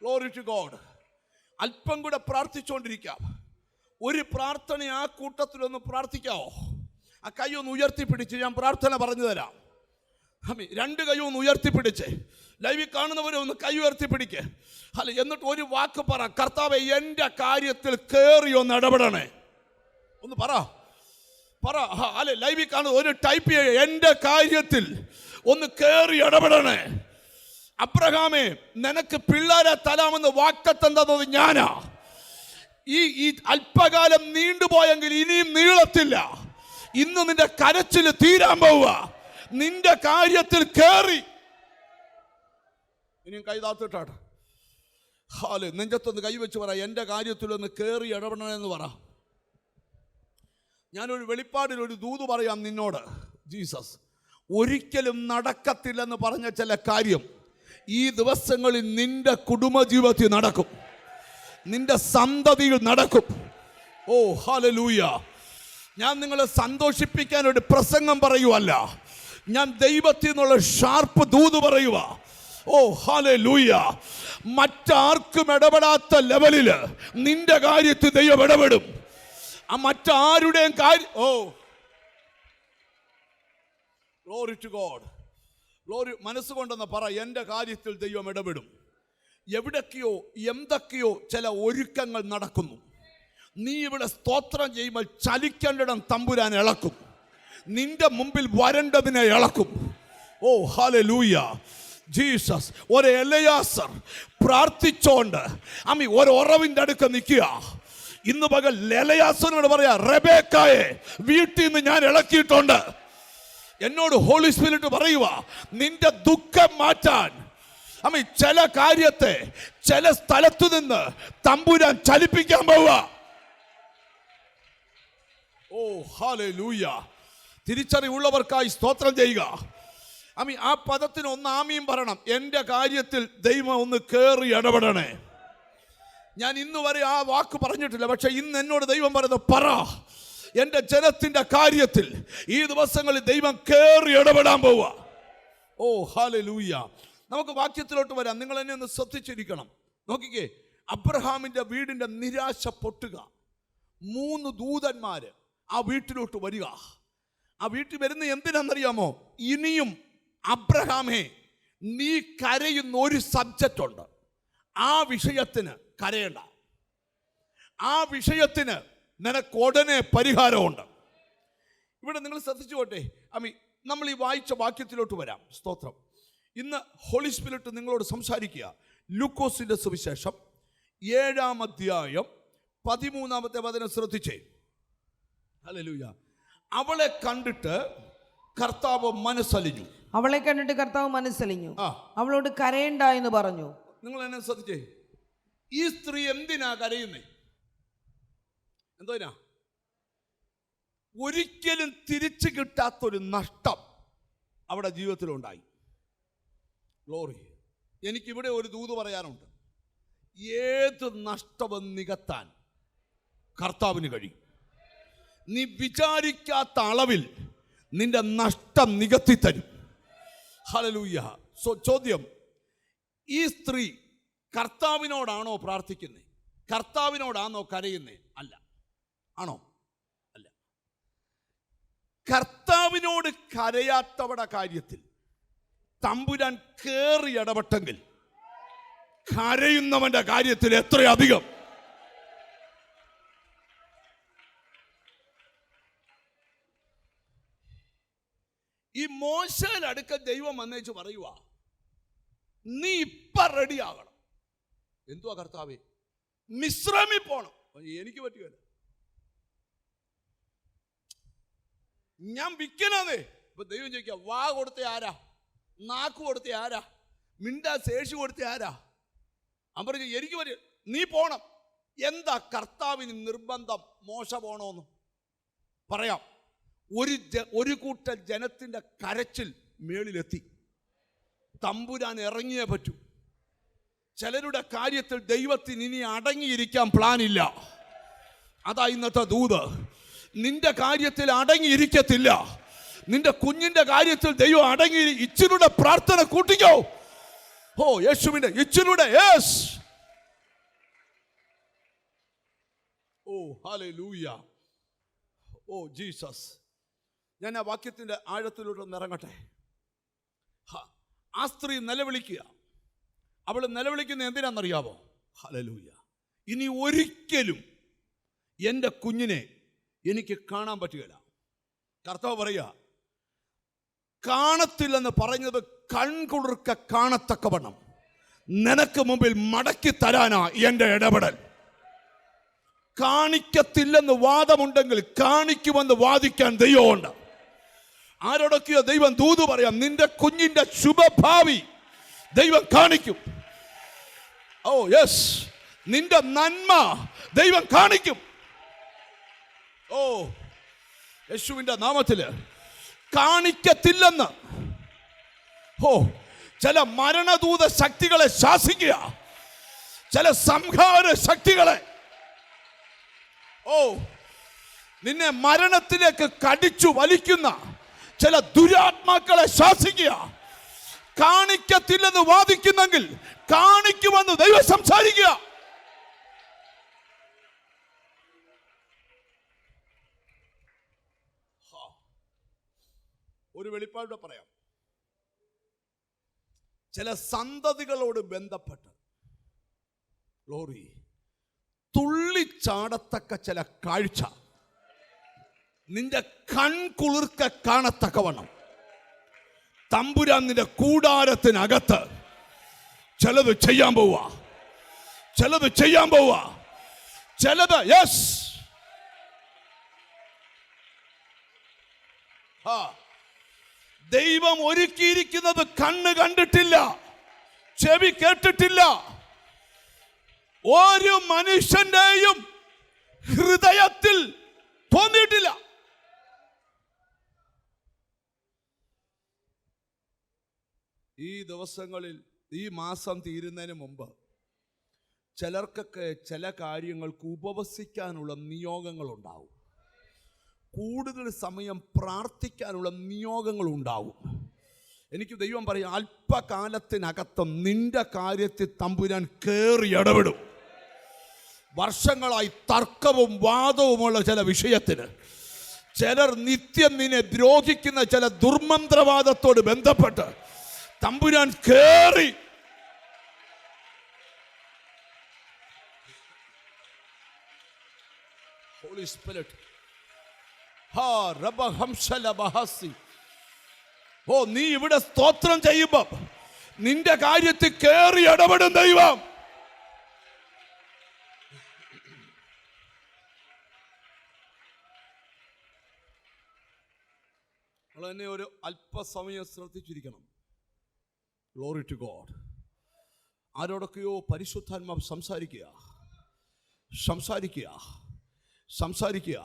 Glory to God. അല്പം കൂടെ പ്രാർത്ഥിച്ചുകൊണ്ടിരിക്കാം. ഒരു പ്രാർത്ഥന ആ കൂട്ടത്തിലൊന്ന് പ്രാർത്ഥിക്കാവോ? ആ കൈ ഒന്ന് ഉയർത്തിപ്പിടിച്ച് ഞാൻ പ്രാർത്ഥന പറഞ്ഞു തരാം. 2 കൈ ഒന്ന് ഉയർത്തിപ്പിടിച്ച് ലൈവിൽ കാണുന്നവരൊന്ന് കൈ ഉയർത്തിപ്പിടിക്ക്. അല്ല, എന്നിട്ട് ഒരു വാക്ക് പറ, കർത്താവേ എൻ്റെ കാര്യത്തിൽ കയറി ഒന്ന് ഇടപെടണേ. ഒന്ന് പറ. അല്ലെ, ലൈവിൽ കാണുന്ന ഒരു ടൈപ്പ് ചെയ്യ, എൻ്റെ കാര്യത്തിൽ ഒന്ന് കയറി ഇടപെടണേ. അബ്രഹാമേ, നിനക്ക് പിള്ളേരെ തരാമെന്ന് വാക്കത്തെന്തത് ഞാനാ. ഈ അല്പകാലം നീണ്ടുപോയെങ്കിൽ ഇനിയും നീളത്തില്ല. ഇന്ന് നിന്റെ കരച്ചിൽ തീരാൻ പോവുക. നിന്റെ കാര്യത്തിൽ കയറി. ഇനിയും കൈതാത്തിട്ടാട്ടെ. ഹാല്, നെഞ്ചത്തൊന്ന് കൈവച്ച് പറ, എൻ്റെ കാര്യത്തിലൊന്ന് കയറി ഇടപെടണമെന്ന് പറ. ഞാനൊരു വെളിപ്പാടിൽ ഒരു ദൂത് പറയാം നിന്നോട്. ജീസസ് ഒരിക്കലും നടക്കത്തില്ലെന്ന് പറഞ്ഞ ചില കാര്യം ഈ ദിവസങ്ങളിൽ നിന്റെ കുടുംബജീവിതത്തിൽ നടക്കും, നിന്റെ സന്തതിയിൽ നടക്കും. ഓ ഹല്ലേലൂയ. ഞാൻ നിങ്ങളെ സന്തോഷിപ്പിക്കാൻ ഒരു പ്രസംഗം പറയുവല്ല, ഞാൻ ദൈവത്തിൽ നിന്നുള്ള ഷാർപ്പ് ദൂത് പറയുക. ഓ ഹല്ലേലൂയ. മറ്റാർക്കും ഇടപെടാത്ത ലെവലിൽ നിന്റെ കാര്യത്തിൽ ദൈവം ഇടപെടും. ആ മറ്റാരുടെയും കാര്യം. Oh glory to God. Glory. മനസ്സുകൊണ്ടെന്ന് പറ, എൻ്റെ കാര്യത്തിൽ ദൈവം ഇടപെടും. എവിടൊക്കെയോ എന്തൊക്കെയോ ചില ഒരുക്കങ്ങൾ നടക്കുന്നു. നീ ഇവിടെ സ്തോത്രം ചെയ്യുമ്പോൾ ചലിക്കേണ്ടിടം തമ്പുരാൻ ഇളക്കും, നിന്റെ മുമ്പിൽ വരേണ്ടതിനെ ഇളക്കും. ഓ ഹല്ലേലൂയ ജീസസ്. ഒരു എലയാസർ പ്രാർത്ഥിച്ചോണ്ട് ഒരു ഉറവിൻ്റെ അടുക്ക നിൽക്കുക. ഇന്ന് പകൽ എലയാസറിനോട് പറയാ, റെബേക്കായെ വീട്ടിൽ നിന്ന് ഞാൻ ഇളക്കിയിട്ടുണ്ട്. എന്നോട് ഹോളി സ്പിരിറ്റ് പറയുക, നിന്റെ ദുഃഖം മാറ്റാൻ ചില കാര്യത്തെ ചില സ്ഥലത്തു നിന്ന് തമ്പുരാൻ ചലിപ്പിക്കാൻ പോവുക. ഓ ഹല്ലേലൂയ. തിരിച്ചറിവുള്ളവർക്കായി സ്തോത്രം ചെയ്യുക. ആ പദത്തിന് ഒന്ന് ആമീൻ പറയണം. എൻ്റെ കാര്യത്തിൽ ദൈവം ഒന്ന് കയറി ഇടപെടണേ. ഞാൻ ഇന്ന് വരെ ആ വാക്ക് പറഞ്ഞിട്ടില്ല, പക്ഷെ ഇന്ന് എന്നോട് ദൈവം പറയുന്നത്, പറ എൻ്റെ ജനത്തിൻ്റെ കാര്യത്തിൽ ഈ ദിവസങ്ങളിൽ ദൈവം കയറി ഇടപെടാൻ പോവുക. ഓ ഹല്ലേലൂയ. നമുക്ക് വാക്യത്തിലോട്ട് വരാം. നിങ്ങൾ എന്നെ ഒന്ന് ശ്രദ്ധിച്ചിരിക്കണം. നോക്കിക്കേ, അബ്രഹാമിൻ്റെ വീടിൻ്റെ നിരാശ പൊട്ടുക. 3 ദൂതന്മാര് ആ വീട്ടിലോട്ട് വരിക. ആ വീട്ടിൽ വരുന്ന എന്തിനാണെന്നറിയാമോ? ഇനിയും അബ്രഹാമേ, നീ കരയുന്ന ഒരു സബ്ജക്റ്റ് ഉണ്ട്. ആ വിഷയത്തിന് കരയണ്ട. ആ വിഷയത്തിന് നിനക്ക് ഉടനെ പരിഹാരമുണ്ട്. ഇവിടെ നിങ്ങൾ ശ്രദ്ധിച്ചുകൊട്ടെ. നമ്മൾ ഈ വായിച്ച വാക്യത്തിലോട്ട് വരാം. സ്തോത്രം. ഇന്ന് ഹോളി സ്പിരിറ്റ് നിങ്ങളോട് സംസാരിക്കുക. ലൂക്കോസിന്റെ സുവിശേഷം 7-ാം അധ്യായം 13-ാമത്തെ വചനം ശ്രദ്ധിച്ചേ. ഹല്ലേലൂയ. അവളെ കണ്ടിട്ട് കർത്താവ് മനസ്സലിഞ്ഞു. അവളെ കണ്ടിട്ട് കർത്താവ് മനസ്സലിഞ്ഞു, അവളോട് കരയണ്ട എന്ന് പറഞ്ഞു. നിങ്ങൾ എന്നെ ശ്രദ്ധിച്ചേ. ഈ സ്ത്രീ എന്തിനാ കരയുന്നേ? എന്തോനാ? ഒരിക്കലും തിരിച്ചു കിട്ടാത്തൊരു നഷ്ടം അവിടെ ജീവിതത്തിലുണ്ടായി. ഗ്ലോറി. എനിക്കിവിടെ ഒരു ദൂത് പറയാനുണ്ട്. ഏത് നഷ്ടവും നികത്താൻ കർത്താവിന് കഴിയും. നീ വിചാരിക്കാത്ത അളവിൽ നിന്റെ നഷ്ടം നികത്തിത്തരും. ഹല്ലേലൂയ. ചോദ്യം, ഈ സ്ത്രീ കർത്താവിനോടാണോ പ്രാർത്ഥിക്കുന്നത്? കർത്താവിനോടാണോ കരയുന്നത്? അല്ല. ആണോ? അല്ല. കർത്താവിനോട് കരയാത്തവരുടെ കാര്യത്തിൽ തമ്പുരാൻ കേറി ഇടപെട്ടെങ്കിൽ കരയുന്നവന്റെ കാര്യത്തിൽ എത്രയധികം. ഈ മോശയുടെ അടുക്കൽ ദൈവം വന്നേച്ച് പറയുക, നീ ഇപ്പൊ റെഡിയാകണം. എന്തുവാ കർത്താവേ? മിസ്രൈമിൽ പോണം. എനിക്ക് പറ്റുകയല്ല, ഞാൻ വിൽക്കണേ. ഇപ്പൊ ദൈവം ചോദിക്കുക, വാ കൊടുത്ത ആരാ? നാക്ക് കൊടുത്ത ആരാ? മിണ്ടാ ശേഷി കൊടുത്ത ആരാ? അവൻ പറഞ്ഞു, എനിക്ക് പറ്റും, നീ പോണം. എന്താ കർത്താവിന് നിർബന്ധം മോശ പോണോന്ന്? പറയാം. ഒരു കൂട്ടം ജനത്തിന്റെ കരച്ചിൽ മേളിലെത്തി. തമ്പുരാൻ ഇറങ്ങിയേ പറ്റൂ. ചിലരുടെ കാര്യത്തിൽ ദൈവത്തിന് ഇനി അടങ്ങിയിരിക്കാൻ പ്ലാനില്ല. അതാ ഇന്നത്തെ ദൂത്. നിന്റെ കാര്യത്തിൽ അടങ്ങിയിരിക്കത്തില്ല. നിന്റെ കുഞ്ഞിന്റെ കാര്യത്തിൽ ദൈവം അടങ്ങി. ഇച്ചിലൂടെ പ്രാർത്ഥന കൂട്ടിക്കോ. ഓ യേശുവിന്റെ ഇച്ചിലൂടെ. യെസ്. ഓ ഹല്ലേലൂയ. Oh Jesus. ഞാൻ ആ വാക്യത്തിന്റെ ആഴത്തിലോട്ട് ഇറങ്ങട്ടെ. ആ സ്ത്രീ നിലവിളിക്കുക. അവൾ നിലവിളിക്കുന്ന എന്തിനാണെന്നറിയാവോ? ഹല്ലേലൂയ. ഇനി ഒരിക്കലും എൻ്റെ കുഞ്ഞിനെ എനിക്ക് കാണാൻ പറ്റുകയില്ല. കർത്താവ് പറയുക, കാണത്തില്ലെന്ന് പറഞ്ഞത് കൺകുളിർക്ക കാണത്തക്കവണ്ണം നിനക്ക് മുമ്പിൽ മടക്കി തരാനാ എൻ്റെ ഇടപെടൽ. കാണിക്കത്തില്ലെന്ന് വാദമുണ്ടെങ്കിൽ കാണിക്കുമെന്ന് വാദിക്കാൻ ദൈവമുണ്ട്. ആരോടൊക്കെയോ ദൈവം ദൂത് പറയാം, നിന്റെ കുഞ്ഞിന്റെ ശുഭഭാവി ദൈവം കാണിക്കും. Oh yes. നിന്റെ നന്മ ദൈവം കാണിക്കും. ഓ യേശുവിന്റെ നാമത്തില് കാണിക്കത്തില്ലെന്ന്. ചില മരണദൂത ശക്തികളെ ശാസിക്കുക, ചില സംഹാര ശക്തികളെ, നിന്നെ മരണത്തിലേക്ക് കടിച്ചു വലിക്കുന്ന ചില ദുരാത്മാക്കളെ ശാസിക്കുക. കാണിക്കത്തില്ലെന്ന് വാദിക്കുന്നെങ്കിൽ കാണിക്കുമെന്ന് ദൈവം സംസാരിക്കുക. ഒരു വെളിപ്പാട് പറയാം. ചില സന്തതികളോട് ബന്ധപ്പെട്ട് ഗ്ലോറി തുള്ളിച്ചാടത്തക്ക ചില കാഴ്ച നിന്റെ കൺകുളിർക്ക കാണത്തക്കവണ്ണം തമ്പുരാൻ നിന്റെ കൂടാരത്തിനകത്ത് ചിലത് ചെയ്യാൻ പോവുക, ചിലത് ചെയ്യാൻ പോവുക, ചിലത് യെസ് ദൈവം ഒരുക്കിയിരിക്കുന്നത് കണ്ണ് കണ്ടിട്ടില്ല, ചെവി കേട്ടിട്ടില്ല, ഒരു മനുഷ്യന്റെയും ഹൃദയത്തിൽ തോന്നിയിട്ടില്ല. ഈ ദിവസങ്ങളിൽ, ഈ മാസം തീരുന്നതിന് മുമ്പ് ചിലർക്കൊക്കെ ചില കാര്യങ്ങൾക്ക് ഉപവസിക്കാനുള്ള നിയോഗങ്ങളുണ്ടാവും, കൂടുതൽ സമയം പ്രാർത്ഥിക്കാനുള്ള നിയോഗങ്ങളുണ്ടാവും. എനിക്ക് ദൈവം പറയും, അല്പകാലത്തിനകത്തും നിന്റെ കാര്യത്തിൽ തമ്പുരാൻ കയറി ഇടപെടും. വർഷങ്ങളായി തർക്കവും വാദവുമുള്ള ചില വിഷയത്തിന്, ചിലർ നിത്യം നിന്നെ ദ്രോഹിക്കുന്ന ചില ദുർമന്ത്രവാദത്തോട് ബന്ധപ്പെട്ട് തമ്പുരാൻ കേറി ഹോളി സ്പിരിറ്റ് നീ ഇവിടെ സ്തോത്രം ചെയ്യുമ്പോ നിന്റെ കാര്യത്തിൽ കേറി ഇടപെടും ദൈവം. നിങ്ങൾ തന്നെ ഒരു അല്പസമയം ശ്രദ്ധിച്ചിരിക്കണം. Glory to God. ആരോടൊക്കെയോ പരിശുദ്ധാത്മാവ് സംസാരിക്കുക, സംസാരിക്കുക, സംസാരിക്കുക.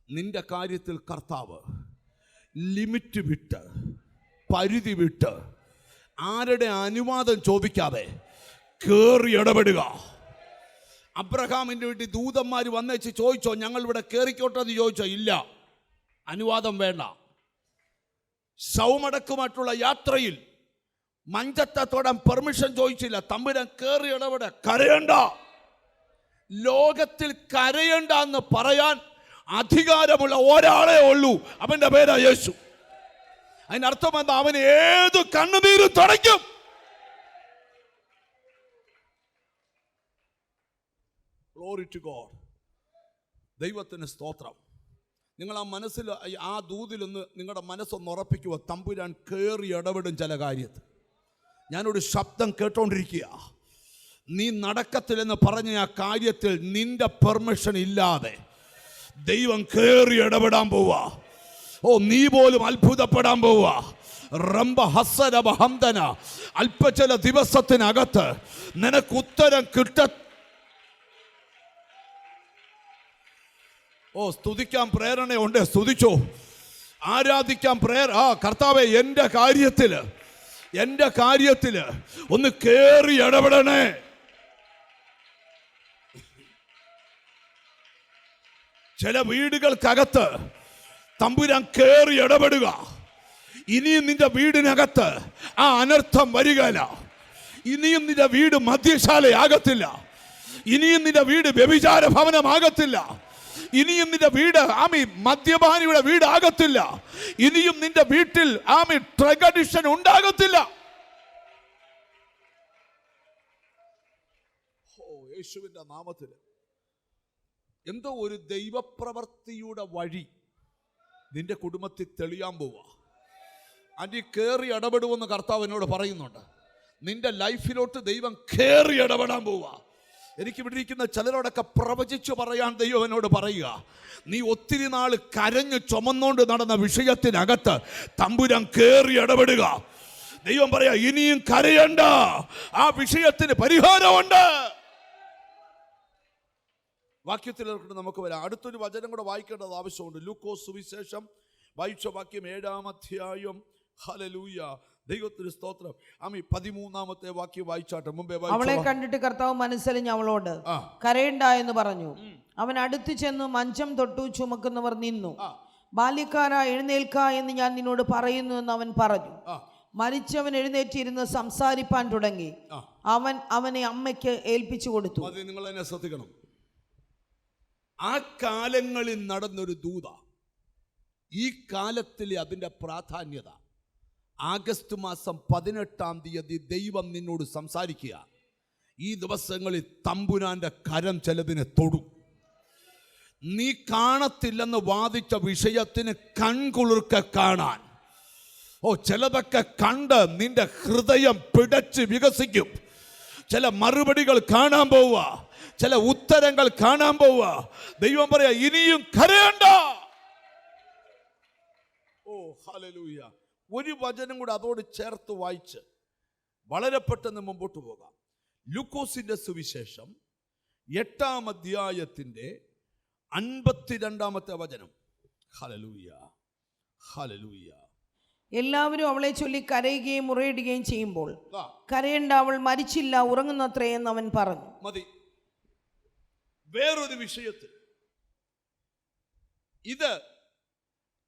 നിന്റെ കാര്യത്തിൽ കർത്താവ് ലിമിറ്റ് വിട്ട്, പരിധി വിട്ട്, ആരുടെ അനുവാദം ചോദിക്കാതെ കേറി ഇടപെടുക. അബ്രഹാമിൻ്റെ വീട്ടിൽ ദൂതന്മാർ വന്നേച്ച് ചോദിച്ചോ, ഞങ്ങൾ ഇവിടെ കയറിക്കോട്ടെ എന്ന് ചോദിച്ചോ? ഇല്ല, അനുവാദം വേണ്ട. സൗമടക്കുമായിട്ടുള്ള യാത്രയിൽ മഞ്ചത്തെ തൊടാൻ പെർമിഷൻ ചോദിച്ചില്ല. തമ്പുരാൻ കേറി ഇടപെട. കരയണ്ട, ലോകത്തിൽ കരയണ്ട എന്ന് പറയാൻ അധികാരമുള്ള ഒരാളെ ഉള്ളൂ, അവന്റെ പേരാ യേശു. അതിനർത്ഥം എന്താ? അവന് ഏത് കണ്ണുനീരും തുടയ്ക്കും. Glory to God. ദൈവത്തിന് സ്തോത്രം. നിങ്ങൾ ആ മനസ്സിൽ, ആ ദൂതിലൊന്ന് നിങ്ങളുടെ മനസ്സൊന്ന് ഉറപ്പിക്കുക. തമ്പുരാൻ കേറി ഇടപെടും ചില കാര്യത്തിൽ. ഞാനൊരു ശബ്ദം കേട്ടോണ്ടിരിക്കുക. നീ നടക്കത്തില്ലെന്ന് പറഞ്ഞ ആ കാര്യത്തിൽ നിന്റെ പെർമിഷൻ ഇല്ലാതെ ദൈവം കേറി ഇടപെടാൻ പോവാ. നീ പോലും അത്ഭുതപ്പെടാൻ പോവാ. റംബ ഹസ്സന ബഹംദന. അല്പ ചില ദിവസത്തിനകത്ത് നിനക്ക് ഉത്തരം സ്തുതിക്കാൻ പ്രേരണയുണ്ട്, സ്തുതിച്ചോ. ആരാധിക്കാൻ കർത്താവേ, എൻ്റെ കാര്യത്തില് ഒന്ന് കേറി ഇടപെടണേ. ചില വീടുകൾക്കകത്ത് തമ്പുരാൻ കേറി ഇടപെടുക. ഇനിയും നിന്റെ വീടിനകത്ത് ആ അനർത്ഥം വരികയില്ല. ഇനിയും നിന്റെ വീട് മദ്യശാലയാകത്തില്ല. ഇനിയും നിന്റെ വീട് വ്യഭിചാര ഭവനമാകത്തില്ല. ഇനിയും നിന്റെ വീട് മദ്യപാനിയുടെ വീടാകത്തില്ല. ഇനിയും നിന്റെ വീട്ടിൽ ഡ്രഗ് അഡിക്ഷൻ ഉണ്ടാകത്തില്ല. യേശുവിന്റെ നാമത്തിൽ എന്തോ ഒരു ദൈവപ്രവർത്തിയുടെ വഴി നിന്റെ കുടുംബത്തിൽ തെളിയാൻ പോവാ. അതി കേറി ഇടപെടുമെന്ന് കർത്താവ് എന്നോട് പറയുന്നുണ്ട്. നിന്റെ ലൈഫിലോട്ട് ദൈവം കേറി ഇടപെടാൻ പോവാ. എനിക്ക് ഇവിടെ ഇരിക്കുന്ന ചിലരോടൊക്കെ പ്രവചിച്ചു പറയാൻ ദൈവം എന്നോട് പറയുക, നീ ഒത്തിരി നാൾ കരഞ്ഞ് ചുമന്നുകൊണ്ട് നടന്ന വിഷയത്തിനകത്ത് തമ്പുരാൻ കേറി ഇടപെടുക. ദൈവം പറയാ, ഇനിയും കരയണ്ട, ആ വിഷയത്തിന് പരിഹാരമുണ്ട്. വാക്യത്തിലേക്ക് നമുക്ക് വരാം. അടുത്തൊരു വചനം കൂടെ വായിക്കേണ്ടത് ആവശ്യമുണ്ട്. ലൂക്കോസ് സുവിശേഷം വായിച്ച വാക്യം 7-ാം അധ്യായം. ഹല്ലേലൂയ, ദൈവത്തിന് സ്തോത്രം. ആമീൻ. 13-ാമത്തെ വാക്യം വായിച്ചാട്ടെ. മുമ്പേ അവളെ കണ്ടിട്ട് കർത്താവ് മനസ്സലിഞ്ഞ് അവളോട് കരയണ്ട എന്ന് പറഞ്ഞു. അവൻ അടുത്തു ചെന്ന് മഞ്ചം തൊട്ടു, ചുമക്കുന്നവർ നിന്നു. ബാല്യക്കാരാ, എഴുന്നേൽക്ക എന്ന് ഞാൻ നിന്നോട് പറയുന്നു എന്ന് അവൻ പറഞ്ഞു. മരിച്ചവൻ എഴുന്നേറ്റിരുന്ന് സംസാരിപ്പാൻ തുടങ്ങി. അവൻ അവനെ അമ്മയ്ക്ക് ഏൽപ്പിച്ചു കൊടുത്തു. അത് നിങ്ങൾ എന്നെ ശ്രദ്ധിക്കണം. ആ കാലങ്ങളിൽ നടന്നൊരു ദൂത, ഈ കാലത്തിലെ അതിൻ്റെ പ്രാധാന്യത. ആഗസ്റ്റ് മാസം 18-ാം തീയതി ദൈവം നിന്നോട് സംസാരിക്കുക. ഈ ദിവസങ്ങളിൽ തമ്പുരാന്റെ കരം ചിലതിനെ തൊടും. നീ കാണത്തില്ലെന്ന് വാദിച്ച വിഷയത്തിന് കൺകുളിർക്കെ കാണാൻ, ചിലതൊക്കെ കണ്ട് നിന്റെ ഹൃദയം പിടച്ച് വികസിക്കും. ചില മറുപടികൾ കാണാൻ പോവുക, ചില ഉത്തരങ്ങൾ കാണാൻ പോവുക. ദൈവം പറയാ, ഇനിയും കരയണ്ട. ഹല്ലേലൂയ. ഒരു വചനം കൂടെ അതോട് ചേർത്ത് വായിച്ച് വളരെ പെട്ടെന്ന് മുമ്പോട്ട് പോകാം. ലൂക്കോസിന്റെ സുവിശേഷം 8-ാം അധ്യായത്തിന്റെ 52-ാമത്തെ വചനം. Hallelujah, hallelujah. എല്ലാവരും അവളെ ചൊല്ലി കരയുകയും മുറയിടുകയും ചെയ്യുമ്പോൾ കരയണ്ട, അവൾ മരിച്ചില്ല, ഉറങ്ങുന്നത്രേ എന്ന് അവൻ പറഞ്ഞു. മതി. വേറൊരു വിഷയത്തിൽ ഇത്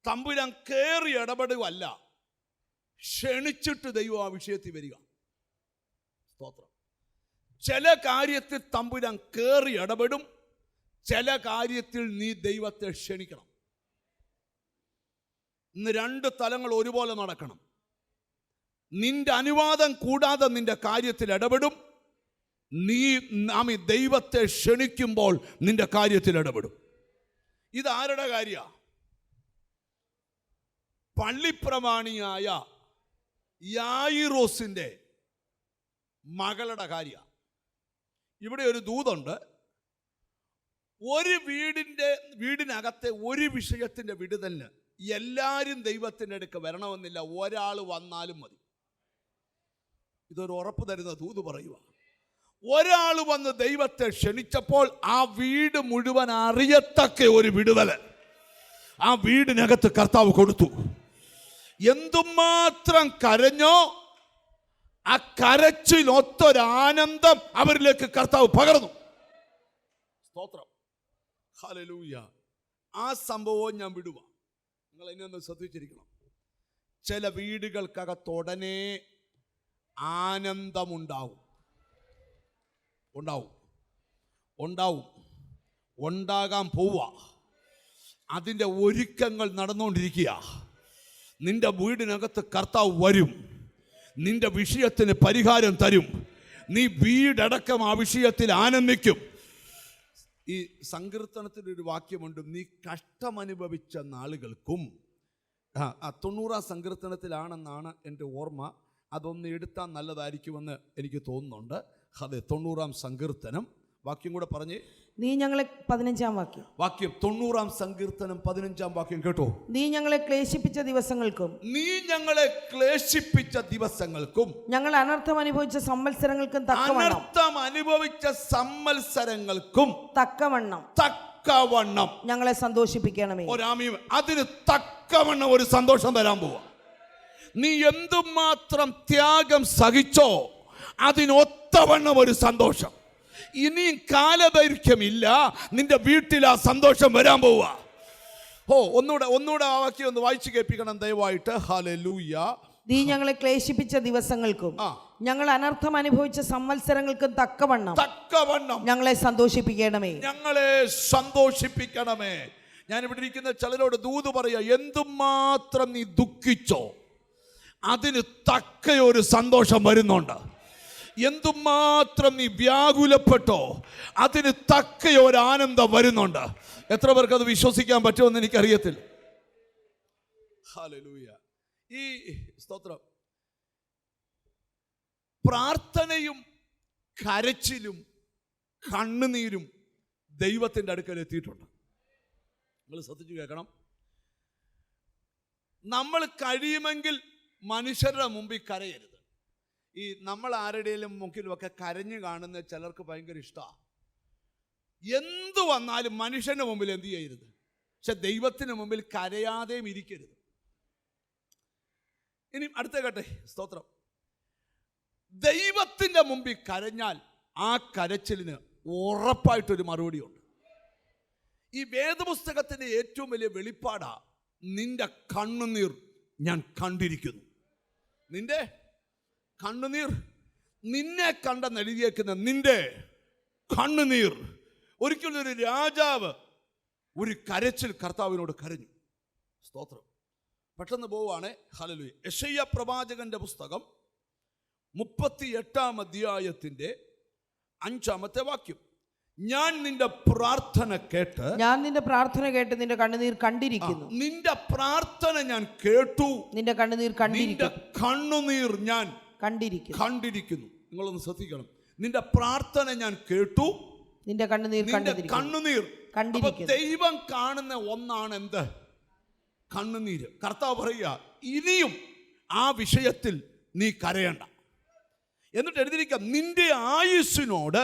തമ്പുരാൻ കേറി ഇടപെടുകയല്ല, ക്ഷണിച്ചിട്ട് ദൈവം ആ വിഷയത്തിൽ വരിക. സ്തോത്രം. ചില കാര്യത്തിൽ തമ്പുരാൻ കേറി ഇടപെടും, ചില കാര്യത്തിൽ നീ ദൈവത്തെ ക്ഷണിക്കണം. ഇന്ന് 2 തലങ്ങൾ ഒരുപോലെ നടക്കണം. നിന്റെ അനുവാദം കൂടാതെ നിന്റെ കാര്യത്തിൽ ഇടപെടും. നീ ദൈവത്തെ ക്ഷണിക്കുമ്പോൾ നിന്റെ കാര്യത്തിൽ ഇടപെടും. ഇത് ആരുടെ കാര്യ? പള്ളിപ്രമാണിയായ യായിറോസിന്റെ മകളുടെ കാര്യ. ഇവിടെ ഒരു ദൂതുണ്ട്. ഒരു വീടിനകത്തെ ഒരു വിഷയത്തിന്റെ വിടുതലിന് എല്ലാവരും ദൈവത്തിൻ്റെ അടുക്ക് വരണമെന്നില്ല, ഒരാൾ വന്നാലും മതി. ഇതൊരു ഉറപ്പ് തരുന്ന ദൂത് പറയുക. ഒരാൾ വന്ന് ദൈവത്തെ ക്ഷണിച്ചപ്പോൾ ആ വീട് മുഴുവൻ അറിയത്തക്ക ഒരു വിടുതൽ ആ വീടിനകത്ത് കർത്താവ് കൊടുത്തു. എന്തുമാത്രം കരഞ്ഞോ ആ കരച്ചിലൊത്തൊരാനന്ദം അവരിലേക്ക് കർത്താവ് പകർന്നു. സ്തോത്രം. ഹല്ലേലൂയ. ആ സംഭവവും ഞാൻ വിടുക. നിങ്ങൾ എന്നെ ഒന്ന് ശ്രദ്ധിച്ചിരിക്കണം. ചില വീടുകൾക്കകത്ത് ഉടനെ ആനന്ദമുണ്ടാവും. ഉണ്ടാകാൻ പോവുക. അതിൻ്റെ ഒരുക്കങ്ങൾ നടന്നുകൊണ്ടിരിക്കുക. നിന്റെ വീടിനകത്ത് കർത്താവ് വരും, നിന്റെ വിഷയത്തിന് പരിഹാരം തരും. നീ വീടടക്കം ആ വിഷയത്തിൽ ആനന്ദിക്കും. ഈ സങ്കീർത്തനത്തിലൊരു വാക്യമുണ്ട്, നീ കഷ്ടമനുഭവിച്ച നാളുകൾക്കും. 90-ാം സങ്കീർത്തനത്തിലാണെന്നാണ് എൻ്റെ ഓർമ്മ. അതൊന്ന് എടുത്താൽ നല്ലതായിരിക്കുമെന്ന് എനിക്ക് തോന്നുന്നുണ്ട്. അതെ, 90-ാം സങ്കീർത്തനം. വാക്യം കൂടെ പറഞ്ഞേ. നീ ഞങ്ങളെ 15-ാം വാക്യം. 90-ാം സങ്കീർത്തനം 15-ാം വാക്യം കേട്ടോ. നീ ഞങ്ങളെ ക്ലേശിപ്പിച്ച ദിവസങ്ങൾക്കും ഞങ്ങൾ അനർത്ഥം അനുഭവിച്ച സംവത്സരങ്ങൾക്കും തക്കവണ്ണം ഞങ്ങളെ സന്തോഷിപ്പിക്കണമേ. അതിന് തക്കവണ്ണം ഒരു സന്തോഷം തരാൻ പോവാ. നീ എന്തുമാത്രം ത്യാഗം സഹിച്ചോ അതിനൊത്തവണ്ണം ഒരു സന്തോഷം. ഇനിയും കാലദൈർഘ്യമില്ല, നിന്റെ വീട്ടിൽ ആ സന്തോഷം വരാൻ പോവുക. ഒന്നുകൂടെ ആ വാക്യം ഒന്ന് വായിച്ചു കേൾപ്പിക്കണം ദയവായിട്ട്. ഹല്ലേലൂയ. നീ ഞങ്ങളെ ക്ലേശിപ്പിച്ച ദിവസങ്ങൾക്കും ഞങ്ങൾ അനർത്ഥം അനുഭവിച്ച സംവത്സരങ്ങൾക്കും തക്കവണ്ണം ഞങ്ങളെ സന്തോഷിപ്പിക്കണമേ. ഞാനിവിടെ ഇരിക്കുന്ന ചിലരോട് ദൂത് പറയാ, എന്തുമാത്രം നീ ദുഃഖിച്ചോ അതിന് തക്ക ഒരു സന്തോഷം വരുന്നുണ്ട്. എന്തുമാത്രം നീ വ്യാകുലപ്പെട്ടോ അതിന് തക്ക ഒരു ആനന്ദം വരുന്നുണ്ട്. എത്ര പേർക്ക് അത് വിശ്വസിക്കാൻ പറ്റുമെന്ന് എനിക്കറിയത്തില്ല. ഹല്ലേലൂയ. ഈ സ്തോത്രം, പ്രാർത്ഥനയും കരച്ചിലും കണ്ണുനീരും ദൈവത്തിൻ്റെ അടുക്കൽ എത്തിയിട്ടുണ്ട്. നിങ്ങൾ ശ്രദ്ധിച്ചു കേൾക്കണം. നമ്മൾ കഴിയുമെങ്കിൽ മനുഷ്യരുടെ മുമ്പിൽ കരയരുത്. ഈ നമ്മൾ ആരുടെയും മുമ്പിലുമൊക്കെ കരഞ്ഞു കാണുന്ന ചിലർക്ക് ഭയങ്കര ഇഷ്ടമാണ്. എന്തു വന്നാലും മനുഷ്യൻ്റെ മുമ്പിൽ എന്ത് ചെയ്യരുത്, പക്ഷെ ദൈവത്തിന് മുമ്പിൽ കരയാതെയും ഇരിക്കരുത്. ഇനി അടുത്ത കേട്ടെ, സ്തോത്രം. ദൈവത്തിന്റെ മുമ്പിൽ കരഞ്ഞാൽ ആ കരച്ചിലിന് ഉറപ്പായിട്ടൊരു മറുപടിയുണ്ട്. ഈ വേദപുസ്തകത്തിന്റെ ഏറ്റവും വലിയ വെളിപ്പാടാ, നിന്റെ കണ്ണുനീർ ഞാൻ കണ്ടിരിക്കുന്നു. നിന്റെ കണ്ണുനീർ, നിന്നെ കണ്ടെന്ന് എഴുതിയേക്കുന്ന നിന്റെ കണ്ണുനീർ. ഒരിക്കലും ഒരു രാജാവ് ഒരു കരച്ചിൽ കർത്താവിനോട് കരഞ്ഞു. സ്തോത്രം. പെട്ടെന്ന് പോവാണ്. ഹല്ലേലൂയ. യെശയ്യാ പ്രവാചകന്റെ പുസ്തകം 38 അധ്യായത്തിന്റെ 5 വാക്യം. ഞാൻ നിന്റെ പ്രാർത്ഥന കേട്ട്, ഞാൻ നിന്റെ പ്രാർത്ഥന കേട്ട് നിന്റെ കണ്ണുനീർ കണ്ടിരിക്കുന്നു. നിന്റെ പ്രാർത്ഥന ഞാൻ കേട്ടു, നിന്റെ കണ്ണുനീർ നിന്റെ കണ്ണുനീർ ഞാൻ കണ്ടിരിക്കുന്നു. നിങ്ങളൊന്ന് ശ്രദ്ധിക്കണം. നിന്റെ പ്രാർത്ഥന ഞാൻ കേട്ടു, നിന്റെ കണ്ണുനീർ കണ്ണുനീർ കണ്ടിരിക്കുന്നു. ദൈവം കാണുന്ന ഒന്നാണ് എന്ത്? കണ്ണുനീര്. കർത്താവ് പറയുക, ഇനിയും ആ വിഷയത്തിൽ നീ കരയണ്ട. എന്നിട്ട് എഴുതിയിരിക്കാം, നിന്റെ ആയുസ്സിനോട്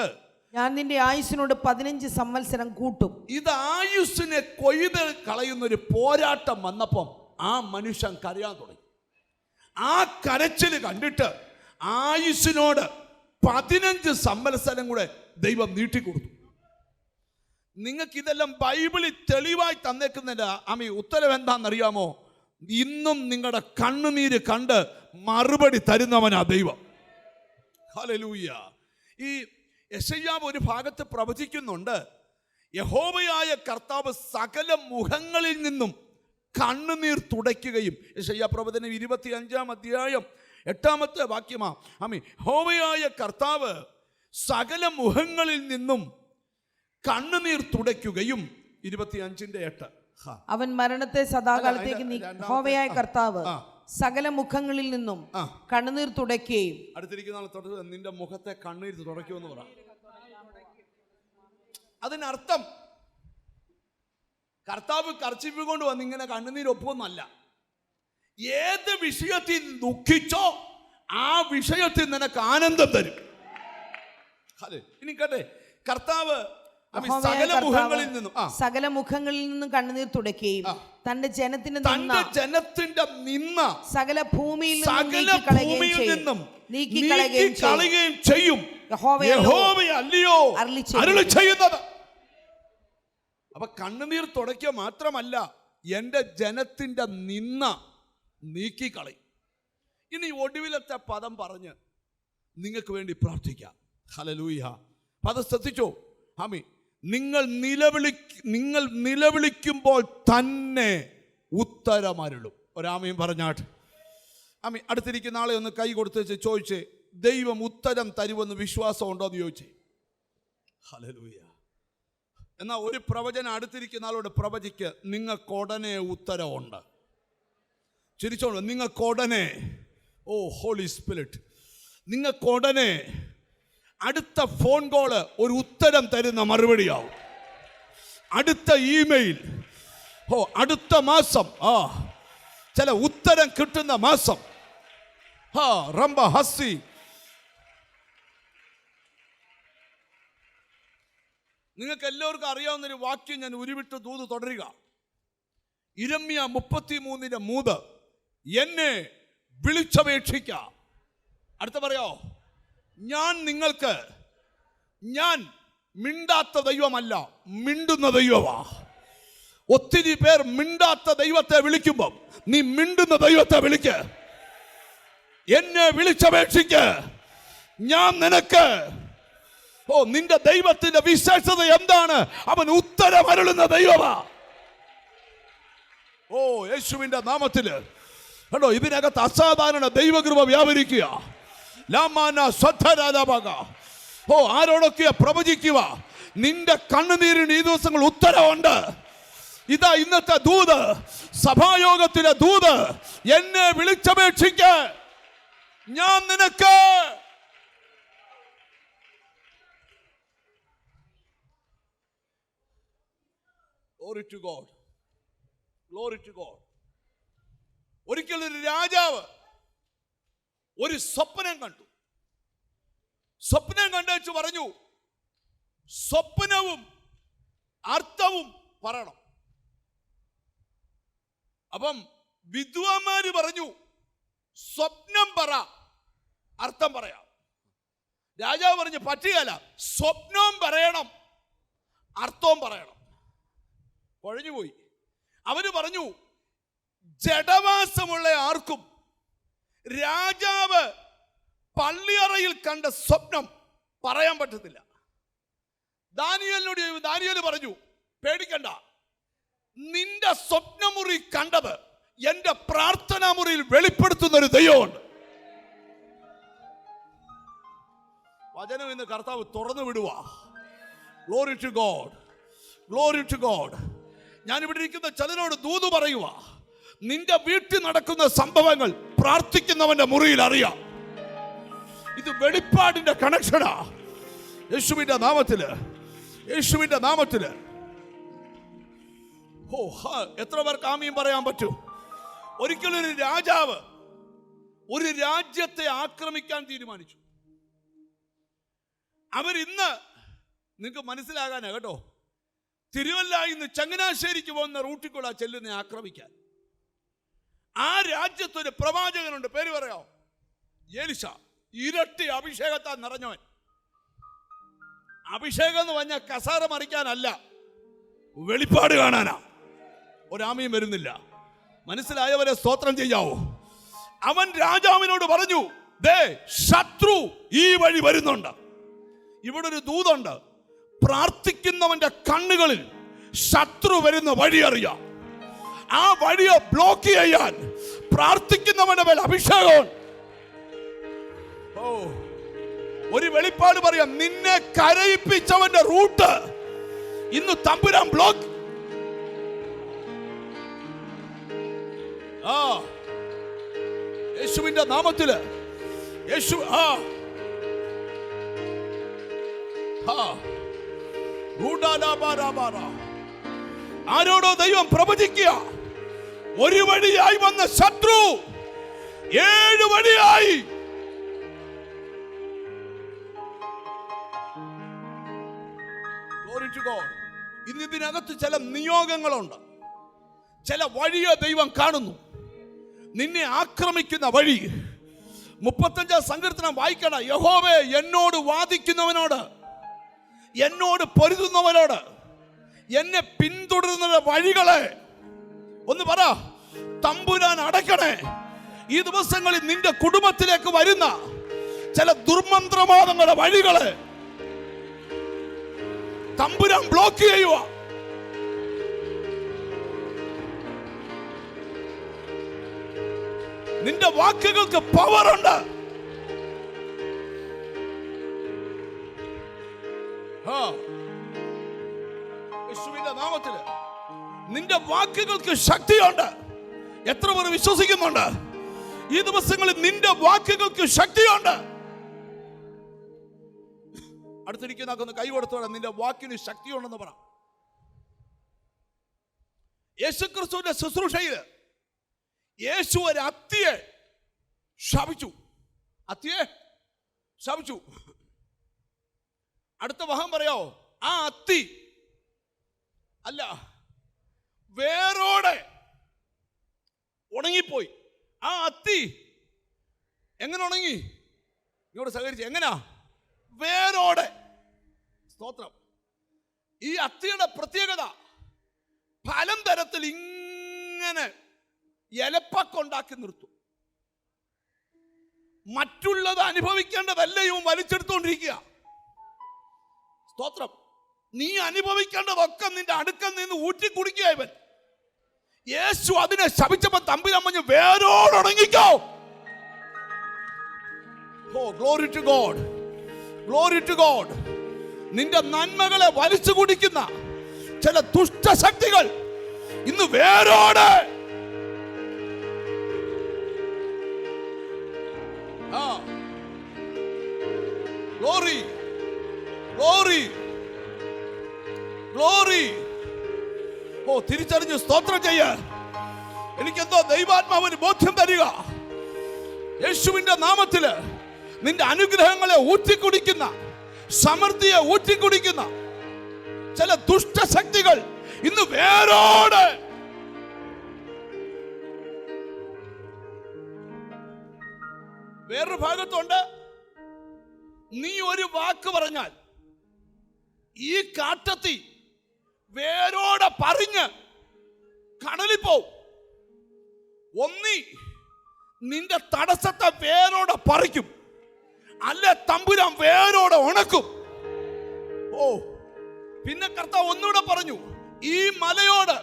ഞാൻ നിന്റെ ആയുസ്സിനോട് 15 സംവത്സരം കൂട്ടും. ഇത് ആയുസ്സിനെ കൊയ്ത് കളയുന്ന ഒരു പോരാട്ടം വന്നപ്പം ആ മനുഷ്യൻ കരയാൻ തുടങ്ങി. ആ കരച്ചില് കണ്ടിട്ട് ആയുസ്സിനോട് 15 സംവത്സരം കൂടെ ദൈവം നീട്ടിക്കൊടുത്തു. നിങ്ങൾക്ക് ഇതെല്ലാം ബൈബിളിൽ തെളിവായി തന്നേക്കുന്നതിന്റെ ഉത്തരം എന്താണെന്നറിയാമോ? ഇന്നും നിങ്ങളുടെ കണ്ണുനീര് കണ്ട് മറുപടി തരുന്നവനാ ദൈവം. ഹല്ലേലൂയ. ഈ യെശയ്യാവ് ഒരു ഭാഗത്ത് പ്രവചിക്കുന്നുണ്ട്, യഹോവയായ കർത്താവ് സകല മുഖങ്ങളിൽ നിന്നും കണ്ണുനീർ തുടയ്ക്കുകയും. യെശയ്യാ പ്രവചനം 25 അധ്യായം 8 വാക്യമാ. യഹോവയായ കർത്താവ് സകല മുഖങ്ങളിൽ നിന്നും കണ്ണുനീർ തുടയ്ക്കുകയും. 25:8. അവൻ മരണത്തെ സദാകാലത്തേക്ക് യഹോവയായ കർത്താവ് സകല മുഖങ്ങളിൽ നിന്നും കണ്ണുനീർ തുടയ്ക്കുകയും. അടുത്തിരിക്കുന്ന ആൾ തൊട്ട് നിന്റെ മുഖത്തെ കണ്ണീർ തുടയ്ക്കുമെന്ന് പറ. അതിനർത്ഥം കർത്താവ് കർച്ചിപ്പ് കൊണ്ട് വന്ന് ഇങ്ങനെ കണ്ണുനീർ ഒപ്പുമെന്നല്ല. ഏത് വിഷയത്തിൽ ദുഃഖിച്ചോ ആ വിഷയത്തിൽ നിനക്ക് ആനന്ദം തരും. ഇനി കേട്ടെ, കർത്താവ് സകല മുഖങ്ങളിൽ നിന്നും കണ്ണുനീർ തുടയ്ക്കുകയും തന്റെ ജനത്തിന്റെ നിന്ന സകല ഭൂമിയിൽ നിന്നും നീക്കിക്കളയുകയും ചെയ്യും. യഹോവയല്ലയോ അരുളിച്ചെയ്യുന്നത്. അപ്പൊ കണ്ണുനീർ തുടയ്ക്കുക മാത്രമല്ല, എന്റെ ജനത്തിന്റെ നിന്ന നീക്കിക്കളയും. ഇനി ഒടുവിലത്തെ പദം പറഞ്ഞ് നിങ്ങൾക്ക് വേണ്ടി പ്രാർത്ഥിക്കാം. ഹല്ലേലൂയ. പദം ശ്രദ്ധിച്ചോ? നിങ്ങൾ നിലവിളിക്കുമ്പോൾ തന്നെ ഉത്തരമരുളും. ഒരാമയും പറഞ്ഞാട്ട്. അടുത്തിരിക്കുന്ന ആളെ ഒന്ന് കൈ കൊടുത്ത് ചോദിച്ചേ, ദൈവം ഉത്തരം തരുമെന്ന് വിശ്വാസം ഉണ്ടോ എന്ന് ചോദിച്ചേ. ഹല്ലേലൂയ. എന്നാൽ ഒരു പ്രവചനം അടുത്തിരിക്കുന്ന ആളോട് പ്രവചിക്ക്, നിങ്ങൾക്കുടനെ ഉത്തരവുണ്ട്. ചിരിച്ചോളൂ, നിങ്ങൾക്കുടനെ, ഓ ഹോളി സ്പിരിറ്റ്, നിങ്ങൾക്കുടനെ അടുത്ത ഫോൺ കോള് ഒരു ഉത്തരം തരുന്ന മറുപടിയാവും. അടുത്ത ഇമെയിൽ, അടുത്ത മാസം ചില ഉത്തരം കിട്ടുന്ന മാസം. റംബ ഹസ്സി. നിങ്ങൾക്ക് എല്ലാവർക്കും അറിയാവുന്നൊരു വാക്യം ഞാൻ ഉരുവിട്ട് ദൂത് തുടരുക. യിരെമ്യാ 33:3, എന്നെ വിളിച്ചപേക്ഷിക്ക. അടുത്ത പറയോ, ഞാൻ മിണ്ടാത്ത ദൈവമല്ല, മിണ്ടുന്ന ദൈവമാ. ഒത്തിരി പേർ മിണ്ടാത്ത ദൈവത്തെ വിളിക്കുമ്പം നീ മിണ്ടുന്ന ദൈവത്തെ വിളിക്ക്. എന്നെ വിളിച്ചപേക്ഷിക്ക്, ഞാൻ നിനക്ക്. നിന്റെ ദൈവത്തിന്റെ വിശേഷത എന്താണ്? അവൻ ഉത്തരമരുളുന്ന ദൈവമാ. യേശുവിന്റെ നാമത്തില് കേട്ടോ, ഇതിനകത്ത് അസാധാരണ ദൈവകൃപ വ്യാപരിക്കുക. ആരോടൊക്കെയാ പ്രവചിക്കുക? നിന്റെ കണ്ണുനീരിന് ഈ ദിവസങ്ങൾ ഉത്തരവുണ്ട്. ഇതാ ഇന്നത്തെ ദൂത്, സഭായോഗത്തിലെ ദൂത്. എന്നെ വിളിച്ചപേക്ഷിക്ക, ഞാൻ നിനക്ക്. Glory to God. Glory to God. ഒരിക്കൽ ഒരു രാജാവ് ഒരു സ്വപ്നം കണ്ടു. സ്വപ്നം കണ്ടു പറഞ്ഞു, സ്വപ്നവും അർത്ഥവും പറയണം. അപ്പം വിദ്വാന്മാര് പറഞ്ഞു, സ്വപ്നം പറ, അർത്ഥം പറയാം. രാജാവ് പറഞ്ഞു പറ്റുകയല്ല, സ്വപ്നവും പറയണം അർത്ഥവും പറയണം. കുഴഞ്ഞുപോയി. അവര് പറഞ്ഞു ജഡവാസമുള്ള ആർക്കും രാജാവ് പള്ളിയറയിൽ കണ്ട സ്വപ്നം പറയാൻ പറ്റത്തില്ല. ദാനിയേലിനോട് ദാനിയേൽ പറഞ്ഞു പേടിക്കണ്ട, നിന്റെ സ്വപ്നമുറി കണ്ടത് എന്റെ പ്രാർത്ഥനാ മുറിയിൽ വെളിപ്പെടുത്തുന്ന ഒരു ദൈവമുണ്ട്. വചനം ഇന്ന് കർത്താവ് തുറന്നു വിടുക. Glory to God, glory to God. ഞാനിവിടെ ഇരിക്കുന്ന ചിലരോട് ദൂത് പറയുക, നിന്റെ വീട്ടിൽ നടക്കുന്ന സംഭവങ്ങൾ പ്രാർത്ഥിക്കുന്നവന്റെ മുറിയിൽ അറിയാം. ഇത് വെളിപ്പാടിന്റെ കണക്ഷനാ. യേശുവിന്റെ നാമത്തില്, യേശുവിന്റെ നാമത്തില്. ഓ, എത്ര പേർക്ക് ആമീൻ പറയാൻ പറ്റും? ഒരിക്കലൊരു രാജാവ് ഒരു രാജ്യത്തെ ആക്രമിക്കാൻ തീരുമാനിച്ചു. അവരിന്ന് നിങ്ങൾക്ക് മനസ്സിലാകാനാ കേട്ടോ, തിരുവല്ല ഇന്ന് ചങ്ങനാശ്ശേരിക്ക് പോകുന്ന റൂട്ടിൽ ചെല്ലുന്ന ആക്രമിക്കാൻ. ആ രാജ്യത്തൊരു പ്രവാചകനുണ്ട്, പേര് പറയാമോ? എലീശ. ഇരട്ടി അഭിഷേകത്താൽ നിറഞ്ഞവൻ. അഭിഷേകം എന്ന് പറഞ്ഞാൽ കസാര മറിക്കാനല്ല, വെളിപ്പാട് കാണാനാ. ഒരാമയും വരുന്നില്ല. മനസ്സിലായവരെ സ്തോത്രം ചെയ്യാവോ? അവൻ രാജാവിനോട് പറഞ്ഞു, ദേ ശത്രു ഈ വഴി വരുന്നുണ്ട്. ഇവിടെ ഒരു ദൂതുണ്ട്, പ്രാർത്ഥിക്കുന്നവന്റെ കണ്ണുകളിൽ ശത്രു വരുന്ന വഴി അറിയാം. ആ വഴിയെ ബ്ലോക്ക് ചെയ്യാൻ പ്രാർത്ഥിക്കുന്നവന്റെ മേൽ അഭിഷേകം. ഓ, ഒരു വെളിപ്പാട് പറയാം, നിന്നെ കരയിപ്പിച്ചവന്റെ റൂട്ട് ഇന്ന് തമ്പുരാൻ ബ്ലോക്ക്. ആ യേശുവിന്റെ നാമത്തില്, യേശു. ആരോടോ ദൈവം പ്രവചിക്കുക, ഒരു വഴിയായി വന്ന ശത്രു 7 വഴിയായി. ഇന്ന് ഇതിനകത്ത് ചില നിയോഗങ്ങളുണ്ട്. ചില വഴിയെ ദൈവം കാണുന്നു. നിന്നെ ആക്രമിക്കുന്ന വഴി. 35 സങ്കീർത്തനം വായിക്കണം. യഹോവേ, എന്നോട് വാദിക്കുന്നവനോട്, എന്നോട് പൊരുതുന്നവനോട്, എന്നെ പിന്തുടരുന്ന വഴികളെ ഒന്ന് പറ, തമ്പുരാൻ അടയ്ക്കണേ. ഈ ദിവസങ്ങളിൽ നിന്റെ കുടുംബത്തിലേക്ക് വരുന്ന ചില ദുർമന്ത്രവാദങ്ങളുടെ വഴികളെ തമ്പുരാൻ ബ്ലോക്ക് ചെയ്യുക. നിന്റെ വാക്കുകൾക്ക് പവറുണ്ട്. യേശുവിന്റെ നാമത്തില് നിന്റെ വാക്കുകൾക്ക് ശക്തിയുണ്ട്. എത്ര പേർ വിശ്വസിക്കുന്നുണ്ട്? ഈ ദിവസങ്ങളിൽ നിന്റെ വാക്കുകൾക്ക് ശക്തിയുണ്ട്. അടുത്തിരിക്കുന്ന കൈ കൊടുത്തോടെ, നിന്റെ വാക്കിന് ശക്തിയുണ്ടെന്ന് പറ. യേശുക്രിസ്തുവിന്റെ ശുശ്രൂഷയില് യേശു ഒരു അത്തിയെ ശപിച്ചു. അത്തിയെ ശപിച്ചു. അടുത്ത വഹം പറയാവോ? ആ അത്തി അല്ല, വേരോടെ ഉണങ്ങിപ്പോയി. ആ അത്തി എങ്ങനെ ഉണങ്ങി? ഇങ്ങോട്ട് സഹകരിച്ച്, എങ്ങനാ? വേരോടെ. സ്തോത്രം. ഈ അത്തിയുടെ പ്രത്യേകത, ഫലം തരത്തിൽ ഇങ്ങനെ ഇലപ്പക്കുണ്ടാക്കി നിർത്തും. മറ്റുള്ളത് അനുഭവിക്കേണ്ടതല്ല ഇവൻ വലിച്ചെടുത്തോണ്ടിരിക്കുക. സ്തോത്രം. നീ അനുഭവിക്കേണ്ടതൊക്കെ നിന്റെ അടുക്കൽ നിന്ന് ഊറ്റി കുടിക്കുക ഇവൻ. യേശു അതിനെ ശപിച്ചപ്പോൾ തമ്പുരാൻ പറഞ്ഞു, വേരോടുണങ്ങിക്കോ. Oh, glory to God, glory to God. നിന്റെ നന്മകളെ വലിച്ചു കുടിക്കുന്ന ചില ദുഷ്ടശക്തികൾ ഇന്ന് വേരോടെ. Glory, glory, glory. ഓ, തിരിച്ചറിഞ്ഞ് സ്തോത്രം ചെയ്യ. എനിക്കെന്തോ ദൈവാത്മാവിന് ബോധ്യം തരിക. യേശുവിന്റെ നാമത്തില് നിന്റെ അനുഗ്രഹങ്ങളെ ഊറ്റിക്കുടിക്കുന്ന, സമൃദ്ധിയെ ഊറ്റിക്കുടിക്കുന്ന ചില ദുഷ്ടശക്തികൾ ഇന്ന് വേരോടെ. വേറൊരു ഭാഗത്തുണ്ട്, നീ ഒരു വാക്ക് പറഞ്ഞാൽ ഈ കാട്ടത്തി വേരോടെ പറഞ്ഞ് കടലിൽ പോവും. ഒന്നി നിന്റെ തടസ്സത്തെ വേരോടെ പറിക്കും, അല്ല തമ്പുരാൻ വേരോടെ ഉണക്കും. ഓ, പിന്നെ കർത്താവ് ഒന്നുകൂടെ പറഞ്ഞു, ഈ മലയോട്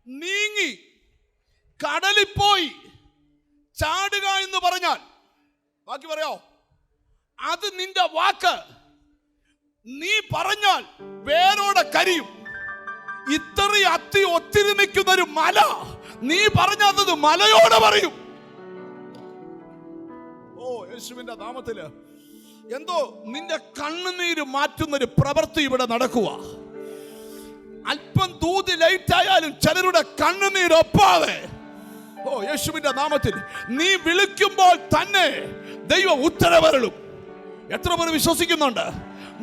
നീങ്ങി കടലിൽ പോയി ചാടുക എന്ന് പറഞ്ഞാൽ, ബാക്കി പറയോ, അത് നിന്റെ വാക്ക്. നീ പറഞ്ഞാൽ വേരോടെ കരിയും. ഇത്രയും അത്തി ഒത്തിരിമിക്കുന്ന ഒരു മല നീ പറഞ്ഞത് മലയോടെ പറയും. ഓ, യേശുവിന്റെ നാമത്തില് എന്തോ നിന്റെ കണ്ണുനീര് മാറ്റുന്നൊരു പ്രവൃത്തി ഇവിടെ നടക്കുക. അല്പം ദൂതി ലൈറ്റ് ആയാലും ചിലരുടെ കണ്ണുനീര് ഒപ്പാതെ, ഓ യേശുവിന്റെ നാമത്തിൽ നീ വിളിക്കുമ്പോൾ തന്നെ ദൈവം ഉത്തരവരുളും. എത്ര പേർ വിശ്വസിക്കുന്നുണ്ട്?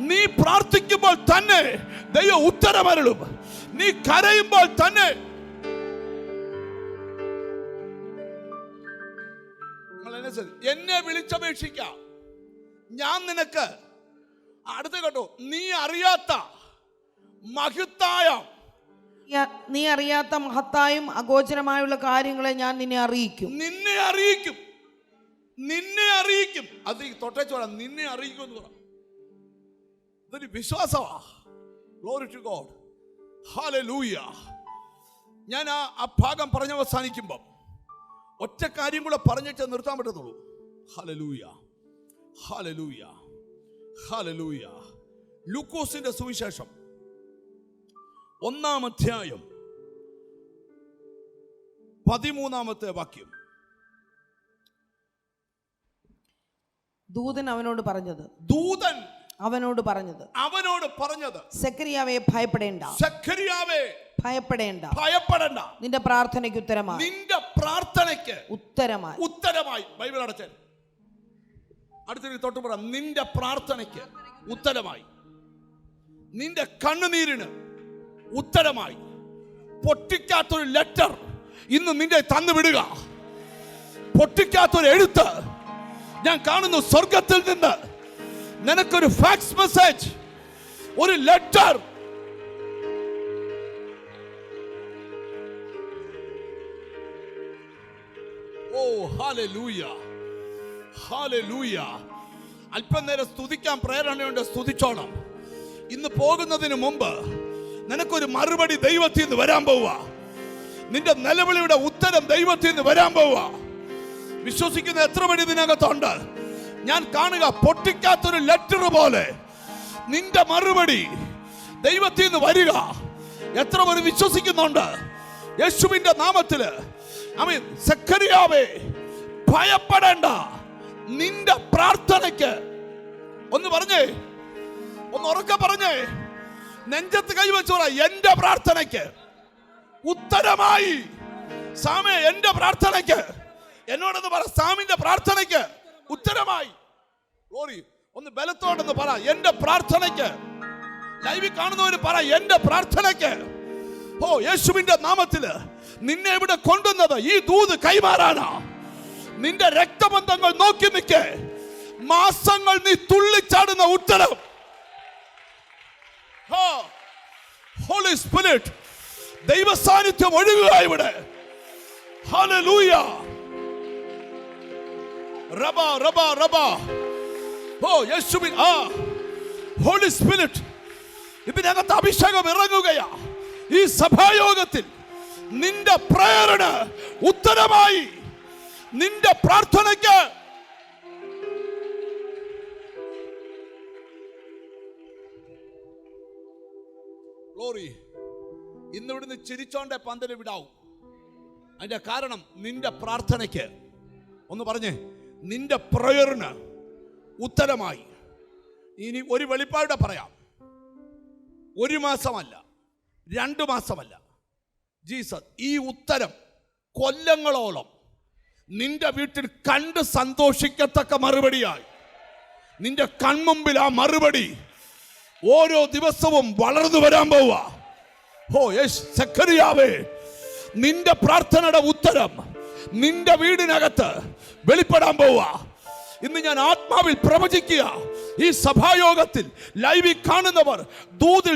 നീ പ്രാർത്ഥിക്കുമ്പോൾ തന്നെ ദൈവം ഉത്തരവരുളും. നീ കരയുമ്പോൾ തന്നെ. എന്നെ വിളിച്ചപേക്ഷിക്കാം, ഞാൻ നിനക്ക് അടുത്ത കേട്ടോ, നീ അറിയാത്ത മഹത്തായും അഗോചരമായുള്ള കാര്യങ്ങളെ ഞാൻ നിന്നെ അറിയിക്കും. നിന്നെ അറിയിക്കും, നിന്നെ അറിയിക്കും. അത് തൊട്ടേച്ച് പറയാം, നിന്നെ അറിയിക്കും എന്ന് പറയാം. ഇതൊരു വിശ്വാസമാ. Glory to God. Hallelujah. ഞാൻ ആ ഭാഗം പറഞ്ഞ് അവസാനിക്കുമ്പം ഒറ്റ കാര്യം കൂടെ പറഞ്ഞിട്ട് നിർത്താൻ പറ്റത്തുള്ളൂ. Hallelujah. Hallelujah. Hallelujah. ലൂക്കോസിന്റെ സുവിശേഷം 1-ാം അധ്യായം 13-ാമത്തെ വാക്യം. ദൂതൻ അവനോട് പറഞ്ഞത് സെഖരിയാവേ ഭയപ്പെടേണ്ട, ഭയപ്പെടേണ്ട, നിന്റെ പ്രാർത്ഥനയ്ക്ക് ഉത്തരമായി. ബൈബിൾ അടച്ചേ, അടുത്ത തൊട്ട് പറ, നിന്റെ പ്രാർത്ഥനയ്ക്ക് ഉത്തരമായി, നിന്റെ കണ്ണുനീരിന് ഉത്തരമായി. പൊട്ടിക്കാത്തൊരു ലെറ്റർ ഇന്ന് നിന്റെ തന്നു വിടുക. പൊട്ടിക്കാത്തൊരു എഴുത്ത് ഞാൻ കാണുന്നു. സ്വർഗത്തിൽ നിന്ന് നിനക്കൊരു ഫാക്സ് മെസ്സേജ്, ഒരു ലെറ്റർ. ഓ ഹല്ലേലൂയ, ഹല്ലേലൂയ. അല്പം നേരം സ്തുതിക്കാൻ പ്രേരണയുണ്ട്, സ്തുതിച്ചോണം. ഇന്ന് പോകുന്നതിന് മുമ്പ് നിനക്കൊരു മറുപടി ദൈവത്തിൽ നിന്ന് വരാൻ പോവുക. നിന്റെ നിലവിളിയുടെ ഉത്തരം ദൈവത്തിൽ നിന്ന് വരാൻ പോവുക. വിശ്വസിക്കുന്ന എത്ര പേര് ഇതിനകത്തുണ്ട്? ഞാൻ കാണുക, പൊട്ടിക്കാത്തൊരു ലെറ്റർ പോലെ നിന്റെ മറുപടി ദൈവത്തിൽ നിന്ന് വരിക. എത്ര പേര് വിശ്വസിക്കുന്നുണ്ട്? യേശുവിന്റെ നാമത്തില് ആമേൻ. സെഖരിയാവേ ഭയപ്പെടേണ്ട, നിന്റെ പ്രാർത്ഥനയ്ക്ക്, ഒന്ന് പറഞ്ഞേ, ഒന്ന് ഉറക്കെ പറഞ്ഞേ, നെഞ്ചത്ത് കൈവച്ചോളാ, എന്റെ പ്രാർത്ഥനയ്ക്ക് ഉത്തരമായി. സാമേ, എന്റെ പ്രാർത്ഥനയ്ക്ക്, എന്നോടൊന്ന് പറ, സാമിന്റെ പ്രാർത്ഥനയ്ക്ക് ഉത്തരമായി. ഗ്ലോറി, ഒന്ന് ബലത്തോടൊന്ന് പറ, എന്റെ പ്രാർത്ഥനയ്ക്ക്. ലൈവിൽ കാണുന്നവര് പറ, എന്റെ പ്രാർത്ഥനയ്ക്ക്. ഓ യേശുവിന്റെ നാമത്തില് നിന്നെ ഇവിടെ കൊണ്ടുവന്നത് ഈ ദൂത് കൈമാറാനാ. നിന്റെ രക്തബന്ധങ്ങൾ നോക്കി നിൽക്കേ, മാസങ്ങൾ നീ തുള്ളിച്ചാടുന്ന ഉത്തരം. ഹോളി സ്പിരിറ്റ്, ദൈവ സാന്നിധ്യം ഒഴുകുക ഇവിടെ. ഹല്ലേലൂയ. റബ റബ റബ. ഓ യേശുവിൻ ഹോളി സ്പിരിറ്റ്, ഇതിനകത്ത് അഭിഷേകം ഇറങ്ങുകയാ. ഈ സഭായോഗത്തിൽ നിന്റെ പ്രേരണ ഉത്തരമായി, നിന്റെ പ്രാർത്ഥനയ്ക്ക്. ഗ്ലോറി. ഇന്നിവിടുന്ന് ചിരിച്ചോണ്ടേ പന്തല് വിടാവും. അതിന്റെ കാരണം നിന്റെ പ്രാർത്ഥനയ്ക്ക്, ഒന്ന് പറഞ്ഞേ, നിന്റെ പ്രേരണ ഉത്തരമായി. ഇനി ഒരു വെളിപ്പാട് പറയാം. 1 മാസമല്ല, 2 മാസമല്ല, ജീസസ് ഈ ഉത്തരം കൊല്ലങ്ങളോളം നിന്റെ വീട്ടിൽ കണ്ട് സന്തോഷിക്കത്തക്ക മറുപടിയായി. നിന്റെ കൺമുമ്പിൽ ആ മറുപടി ഓരോ ദിവസവും വളർന്നു വരാൻ പോവുക. ഓ യേശു, സെഖരിയാവേ, നിന്റെ പ്രാർത്ഥനയുടെ ഉത്തരം നിന്റെ വീടിനകത്ത് വെളിപ്പെടാൻ പോവുക. ഇന്ന് ഞാൻ ആത്മാവിൽ പ്രവചിക്കുക, ഈ സഭായോഗത്തിൽ ലൈവിൽ കാണുന്നവർ ദൂതിൽ